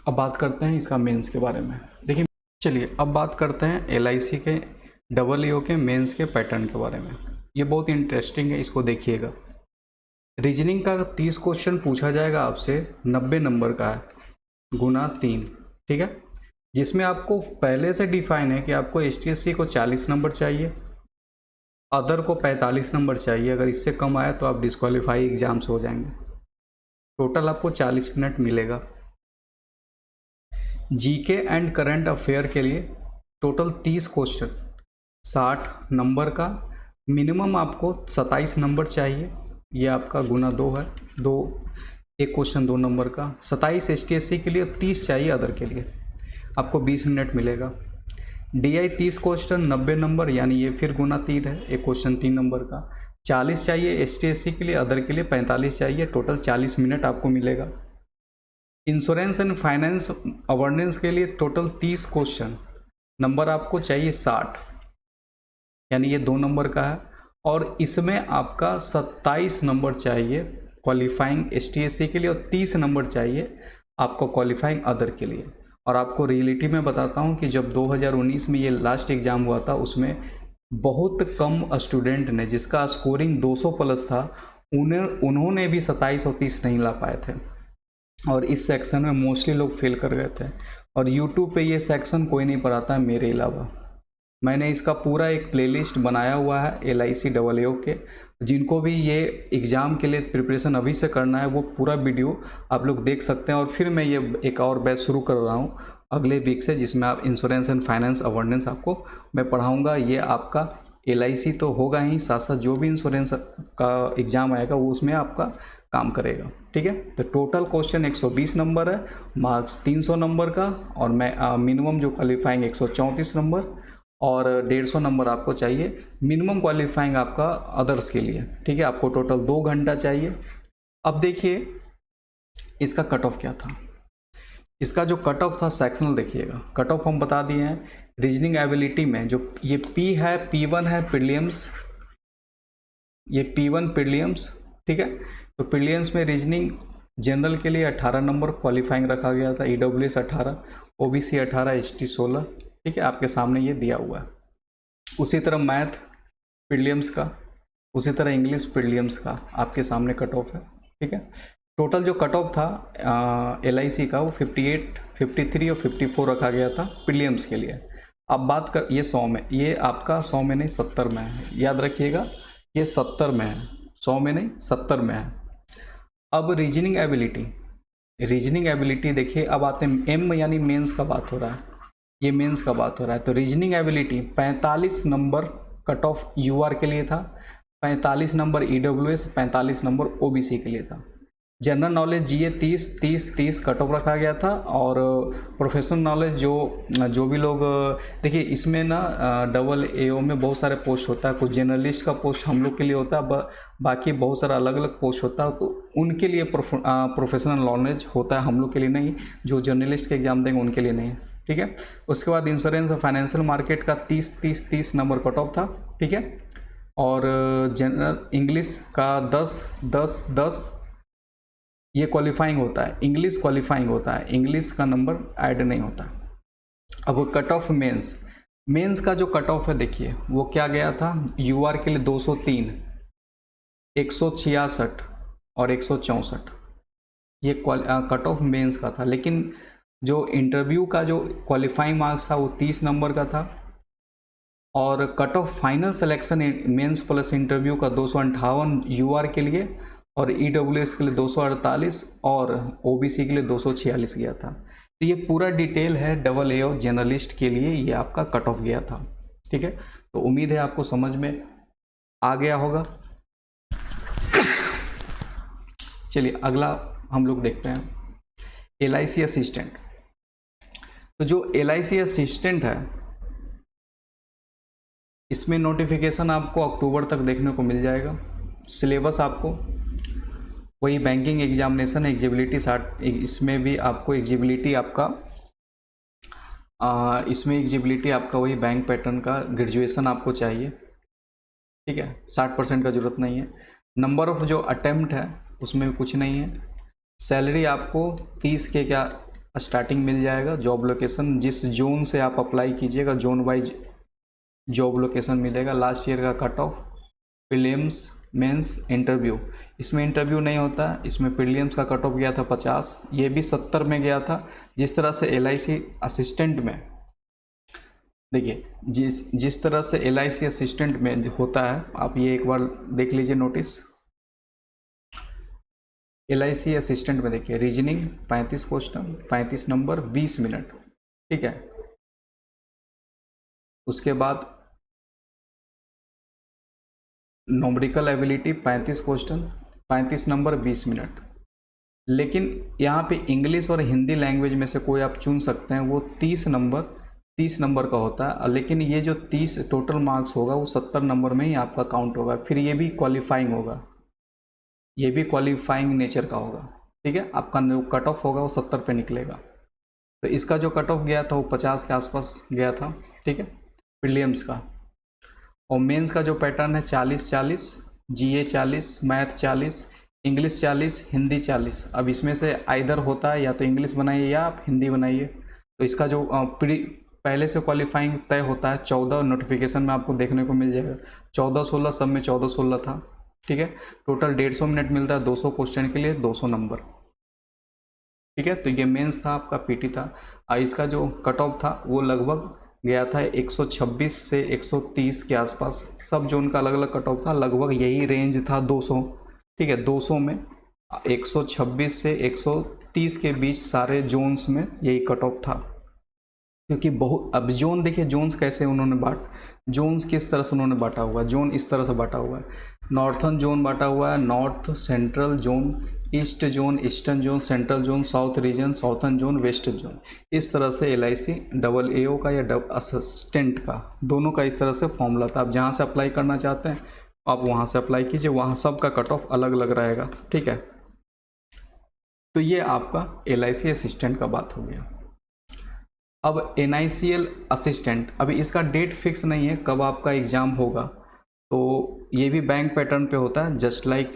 अब बात करते हैं इसका मेंस के बारे में। देखिए, चलिए अब बात करते हैं LIC के EO के मेंस के पैटर्न के बारे में। ये बहुत इंटरेस्टिंग है, इसको देखिएगा। रीजनिंग का 30 क्वेश्चन पूछा जाएगा आपसे, 90 नंबर का है, गुना 3, ठीक है। जिसमें आपको पहले से डिफाइन है कि आपको ST SC को 40 नंबर चाहिए, अदर को 45 नंबर चाहिए। अगर इससे कम आया तो आप डिस्क्वालीफाई एग्जाम से हो जाएंगे। टोटल आपको 40 मिनट मिलेगा। GK एंड करंट अफेयर के लिए टोटल 30 क्वेश्चन 60 नंबर का, मिनिमम आपको 27 नंबर चाहिए। ये आपका गुना 2 है, एक क्वेश्चन 2 नंबर का। 27 ST SC के लिए, 30 चाहिए अदर के लिए, आपको 20 मिनट मिलेगा। DI 30 क्वेश्चन 90 नंबर, यानी ये फिर गुना 3 है, एक क्वेश्चन 3 नंबर का। 40 चाहिए ST SC के लिए, अदर के लिए 45 चाहिए, टोटल 40 मिनट आपको मिलेगा। इंश्योरेंस एंड फाइनेंस अवेयरनेस के लिए टोटल 30 क्वेश्चन, नंबर आपको चाहिए 60, यानी ये 2 नंबर का है। और इसमें आपका 27 नंबर चाहिए क्वालिफाइंग ST SC के लिए और 30 नंबर चाहिए आपको क्वालिफाइंग अदर के लिए। और आपको रियलिटी में बताता हूँ कि जब 2019 में ये लास्ट एग्ज़ाम हुआ था उसमें बहुत कम स्टूडेंट ने, जिसका स्कोरिंग 200 प्लस था, उन्होंने भी 27 और 30 नहीं ला पाए थे। और इस सेक्शन में मोस्टली लोग फेल कर गए थे। और यूट्यूब पे ये सेक्शन कोई नहीं पढ़ाता है मेरे अलावा। मैंने इसका पूरा एक प्लेलिस्ट बनाया हुआ है LIC EO के, जिनको भी ये एग्ज़ाम के लिए प्रिपरेशन अभी से करना है वो पूरा वीडियो आप लोग देख सकते हैं। और फिर मैं ये एक और बैच शुरू कर रहा हूँ अगले वीक से, जिसमें आप इंश्योरेंस एंड फाइनेंस अवेयरनेस आपको मैं पढ़ाऊँगा। ये आपका LIC तो होगा ही, साथ साथ जो भी इंश्योरेंस का एग्ज़ाम आएगा वो उसमें आपका काम करेगा, ठीक है। तो टोटल क्वेश्चन 120 नंबर है, मार्क्स 300 नंबर का, और मैं मिनिमम जो क्वालिफाइंग 134 नंबर और 150 नंबर आपको चाहिए मिनिमम क्वालिफाइंग आपका अदर्स के लिए, ठीक है। आपको टोटल 2 घंटा चाहिए। अब देखिए इसका कट ऑफ क्या था। इसका जो कट ऑफ था सेक्शनल, देखिएगा कट ऑफ हम बता दिए हैं। रीजनिंग एबिलिटी में जो ये P है, P1 है प्रीलिम्स, ये P1 प्रीलिम्स, ठीक है। तो प्रीलिम्स में रीजनिंग जनरल के लिए 18 नंबर क्वालिफाइंग रखा गया था, EWS 18, OBC 18, ST 16, ठीक है। आपके सामने ये दिया हुआ है। उसी तरह मैथ प्रीलिम्स का, उसी तरह इंग्लिश प्रीलिम्स का आपके सामने कट ऑफ है, ठीक है। टोटल जो कट ऑफ था LIC का वो 58, 53 और 54 रखा गया था प्रीलिम्स के लिए। अब बात कर, ये 100 में, ये आपका 100 में नहीं 70 में है, याद रखिएगा ये 70 में है, 100 में नहीं 70 में है। अब रीजनिंग एबिलिटी देखिए, अब आते हैं M यानी मेंस का बात हो रहा है, ये मेंस का बात हो रहा है। तो reasoning ability 45 number cut off UR के लिए था, 45 नंबर EWS, 45 नंबर OBC के लिए था। General knowledge GA 30 cut off रखा गया था। और प्रोफेशनल नॉलेज जो भी लोग, देखिए इसमें ना AO में बहुत सारे पोस्ट होता है, कुछ जर्नलिस्ट का पोस्ट हम लोग के लिए होता है, बाकी बहुत सारा अलग अलग पोस्ट होता है, तो उनके लिए प्रोफेशनल नॉलेज होता है, हम लोग के लिए नहीं। जो जर्नलिस्ट के एग्ज़ाम देंगे उनके लिए नहीं है, ठीक है। उसके बाद इंश्योरेंस और फाइनेंशियल मार्केट का 30 नंबर कट ऑफ था, ठीक है। और जनरल इंग्लिश का 10 ये क्वालिफाइंग होता है, इंग्लिश क्वालिफाइंग होता है, इंग्लिश का नंबर ऐड नहीं होता। अब कट ऑफ मेंस का जो कट ऑफ है देखिए वो क्या गया था, यूआर के लिए 203, 166 और 164, ये कट ऑफ मेंस का था। लेकिन जो इंटरव्यू का जो क्वालिफाइंग मार्क्स था वो 30 नंबर का था, और cut off final selection mains plus interview का 258 यूआर के लिए, और ईडब्ल्यूएस के लिए 248 और ओबीसी के लिए 246 गया था। तो ये पूरा डिटेल है डबल ए और जर्नलिस्ट के लिए, ये आपका कट ऑफ गया था, ठीक है। तो उम्मीद है आपको समझ में आ गया होगा। चलिए अगला हम लोग देखते हैं एलआईसी असिस्टेंट। तो जो एलआईसी असिस्टेंट है इसमें नोटिफिकेशन आपको अक्टूबर तक देखने को मिल जाएगा। सिलेबस आपको वही बैंकिंग एग्जामिनेशन एग्जिबिलिटी 60, इसमें भी आपको एग्जिबिलिटी आपका इसमें एग्जिबिलिटी आपका वही बैंक पैटर्न का ग्रेजुएशन आपको चाहिए, ठीक है। 60% का जरूरत नहीं है। नंबर ऑफ जो अटेम्प्ट है उसमें कुछ नहीं है। सैलरी आपको 30 के क्या स्टार्टिंग मिल जाएगा। जॉब लोकेशन जिस जोन से आप अप्लाई कीजिएगा जोन वाइज जॉब लोकेशन मिलेगा। लास्ट ईयर का cut off, prelims, mains, interview, इसमें इंटरव्यू नहीं होता, इसमें प्रीलिम्स का कट ऑफ गया था 50, ये भी 70 में गया था। जिस तरह से एलआईसी असिस्टेंट में देखिए जिस तरह से एलआईसी असिस्टेंट में होता है, आप ये एक बार देख लीजिए नोटिस। एलआईसी असिस्टेंट में देखिए रीजनिंग 35 क्वेश्चन, 35 नंबर, 20 मिनट, ठीक है। उसके बाद numerical ability 35 question, 35 number, 20 minute. लेकिन यहाँ पे इंग्लिश और हिंदी लैंग्वेज में से कोई आप चुन सकते हैं, वो 30 नंबर का होता है। लेकिन ये जो 30 टोटल मार्क्स होगा वो 70 नंबर में ही आपका काउंट होगा। फिर ये भी क्वालिफाइंग होगा, ये भी क्वालिफाइंग नेचर का होगा, ठीक है। आपका जो कट ऑफ होगा वो 70 पे निकलेगा। तो इसका जो कट ऑफ गया था वो 50 के आसपास गया था, ठीक है, प्रीलिम्स का। और मेंस का जो पैटर्न है 40-40, जीए 40, मैथ 40, इंग्लिश 40, हिंदी 40। अब इसमें से आइदर होता है या तो इंग्लिश बनाइए या आप हिंदी बनाइए। तो इसका जो पहले से क्वालिफाइंग तय होता है 14 नोटिफिकेशन में आपको देखने को मिल जाएगा। 14-16 सब में 14-16 था, ठीक है। टोटल 150 मिनट मिलता है 200 क्वेश्चन के लिए, 200 नंबर, ठीक है। तो ये मेंस था, आपका पीटी था। इसका जो कट ऑफ था वो लगभग गया था 126 से 130 के आसपास। सब जोन का अलग अलग कट ऑफ था, लगभग यही रेंज था 200, ठीक है। 200 में 126 से 130 के बीच सारे जोन्स में यही कट ऑफ था। क्योंकि बहुत, अब जोन देखिए जोन्स कैसे उन्होंने जोन्स किस तरह से उन्होंने बांटा हुआ है। जोन इस तरह से बांटा हुआ है, नॉर्थर्न जोन बांटा हुआ है, north central zone, east zone, eastern zone, central zone, south region, southern zone, western zone. इस तरह से एलआईसी डबल एओ का या असिस्टेंट का दोनों का इस तरह से फॉर्मूला था। आप जहाँ से अप्लाई करना चाहते हैं आप वहाँ से अप्लाई कीजिए, वहाँ सब का कट ऑफ अलग अलग रहेगा, ठीक है। तो ये आपका एलआईसी असिस्टेंट का बात हो गया। अब एनआईसीएल असिस्टेंट, अभी इसका डेट फिक्स नहीं है कब आपका एग्ज़ाम होगा। तो ये भी बैंक पैटर्न पे होता है, जस्ट लाइक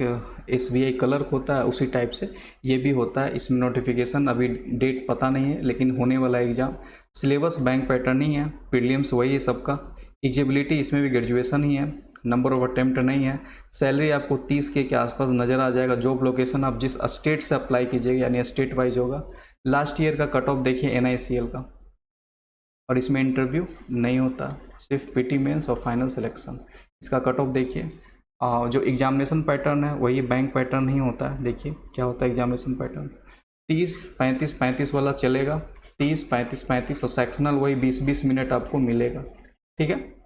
एसबीआई क्लर्क होता है उसी टाइप से ये भी होता है। इसमें नोटिफिकेशन अभी डेट पता नहीं है, लेकिन होने वाला एग्ज़ाम। सिलेबस बैंक पैटर्न ही है, प्रीलिम्स वही है सबका। एलिजिबिलिटी इसमें भी ग्रेजुएशन ही है, नंबर ऑफ अटेम्प्ट नहीं है। सैलरी आपको 30 के आसपास नज़र आ जाएगा। जॉब लोकेशन आप जिस स्टेट से अप्लाई कीजिएगा यानी स्टेट वाइज होगा। लास्ट ईयर का कट ऑफ देखिए एनआईसीएल का, और इसमें इंटरव्यू नहीं होता, सिर्फ पीटी मेंस और फाइनल सिलेक्शन। इसका कट ऑफ देखिए। जो एग्जामिनेशन पैटर्न है वही बैंक पैटर्न ही होता है। देखिए क्या होता है एग्जामिनेशन पैटर्न, 30-35-35 वाला चलेगा, 30-35-35 और सेक्शनल वही 20-20 मिनट आपको मिलेगा, ठीक है।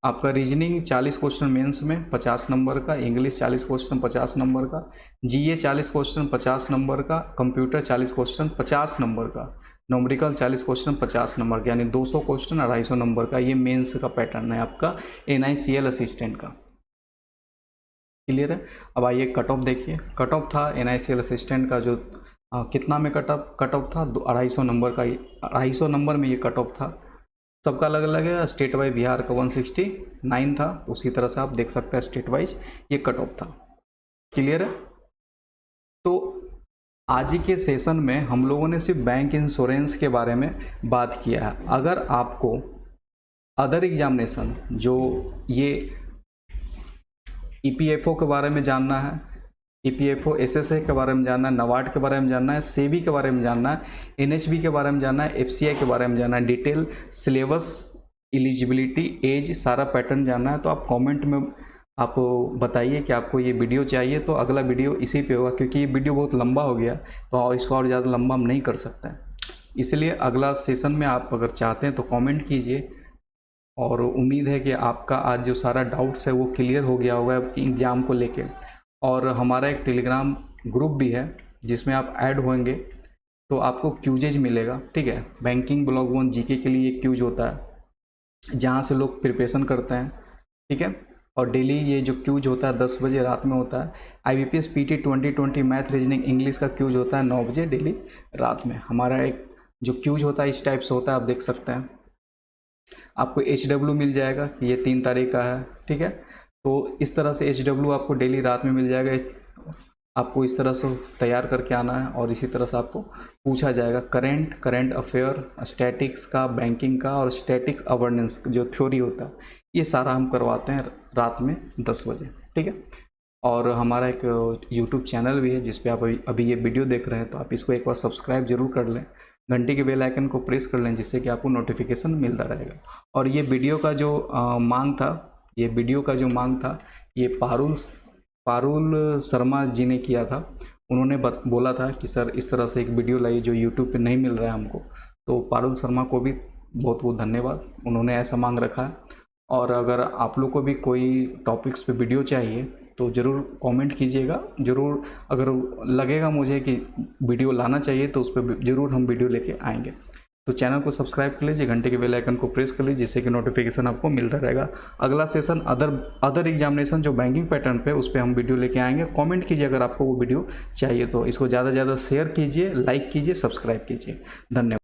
आपका रीजनिंग 40 क्वेश्चन मेंस में 50 नंबर का, इंग्लिश 40 क्वेश्चन 50 नंबर का, जीए 40 क्वेश्चन 50 नंबर का, कंप्यूटर 40 क्वेश्चन 50 नंबर का, न्यूमेरिकल 40 क्वेश्चन 50 नंबर का, यानी 200 क्वेश्चन 250 नंबर का। ये मेंस का पैटर्न है आपका एनआईसीएल असिस्टेंट का, क्लियर है। अब आइए कट ऑफ देखिए। कट ऑफ था एनआईसीएल असिस्टेंट का जो कितना में कट ऑफ था? 250 नंबर का, 250 नंबर में ये कट ऑफ था। सबका अलग अलग है। स्टेट वाइज बिहार का 169 था, तो उसी तरह से आप देख सकते हैं स्टेट वाइज ये कट ऑफ था। क्लियर है? तो आज के सेशन में हम लोगों ने सिर्फ बैंक इंश्योरेंस के बारे में बात किया है। अगर आपको अदर एग्जामिनेशन जो ये ईपीएफओ के बारे में जानना है, ईपीएफओ एसएसए के बारे में जानना है, नबार्ड के बारे में जानना है, सेबी के बारे में जानना है, एनएचबी के बारे में जानना है, एफसीआई के बारे में जानना है, डिटेल सिलेबस, एलिजिबिलिटी, एज, सारा पैटर्न जानना है, तो आप कमेंट में आप बताइए कि आपको ये वीडियो चाहिए, तो अगला वीडियो इसी पे होगा। क्योंकि ये वीडियो बहुत लंबा हो गया, तो इसको और ज़्यादा लंबा हम नहीं कर सकते हैं, इसलिए अगला सेशन में आप अगर चाहते हैं तो कमेंट कीजिए। और उम्मीद है कि आपका आज जो सारा डाउट्स है वो क्लियर हो गया होगा एग्ज़ाम को लेके। और हमारा एक टेलीग्राम ग्रुप भी है जिसमें आप ऐड होंगे तो आपको क्यूजेज मिलेगा, ठीक है। बैंकिंग ब्लॉग 1 जीके के लिए एक क्यूज होता है जहाँ से लोग प्रिपरेशन करते हैं, ठीक है। और डेली ये जो क्यूज होता है 10 बजे रात में होता है। IBPS PT 2020 math, reasoning, English का क्यूज होता है 9 बजे डेली रात में। हमारा एक जो क्यूज होता है इस टाइप से होता है, आप देख सकते हैं। आपको HW मिल जाएगा, ये 3 तारीख का है, ठीक है। तो इस तरह से HW आपको डेली रात में मिल जाएगा। आपको इस तरह से तैयार करके आना है और इसी तरह से आपको पूछा जाएगा करंट अफेयर, स्टैटिक्स का, बैंकिंग का और स्टैटिक अवेयरनेस जो थ्योरी होता है, ये सारा हम करवाते हैं रात में 10 बजे, ठीक है। और हमारा एक YouTube चैनल भी है जिस पे आप अभी ये वीडियो देख रहे हैं, तो आप इसको एक बार सब्सक्राइब जरूर कर लें, घंटी के बेल आइकन को प्रेस कर लें, जिससे कि आपको नोटिफिकेशन मिलता रहेगा। और ये वीडियो का जो मांग था, ये पारुल शर्मा जी ने किया था। उन्होंने बोला था कि सर इस तरह से एक वीडियो लाइए जो यूट्यूब पे नहीं मिल रहा है हमको, तो पारुल शर्मा को भी बहुत बहुत धन्यवाद, उन्होंने ऐसा मांग रखा है। और अगर आप लोग को भी कोई टॉपिक्स पे वीडियो चाहिए तो ज़रूर कमेंट कीजिएगा, ज़रूर अगर लगेगा मुझे कि वीडियो लाना चाहिए तो उस पर ज़रूर हम वीडियो लेके आएंगे। तो चैनल को सब्सक्राइब कर लीजिए, घंटे के बेल आइकन को प्रेस कर लीजिए, जिससे कि नोटिफिकेशन आपको मिलता रहेगा। अगला सेशन अदर एग्जामिनेशन जो बैंकिंग पैटर्न पे, उस पर हम वीडियो लेके आएंगे। कमेंट कीजिए अगर आपको वो वीडियो चाहिए तो। इसको ज़्यादा से ज़्यादा शेयर कीजिए, लाइक कीजिए, सब्सक्राइब कीजिए। धन्यवाद।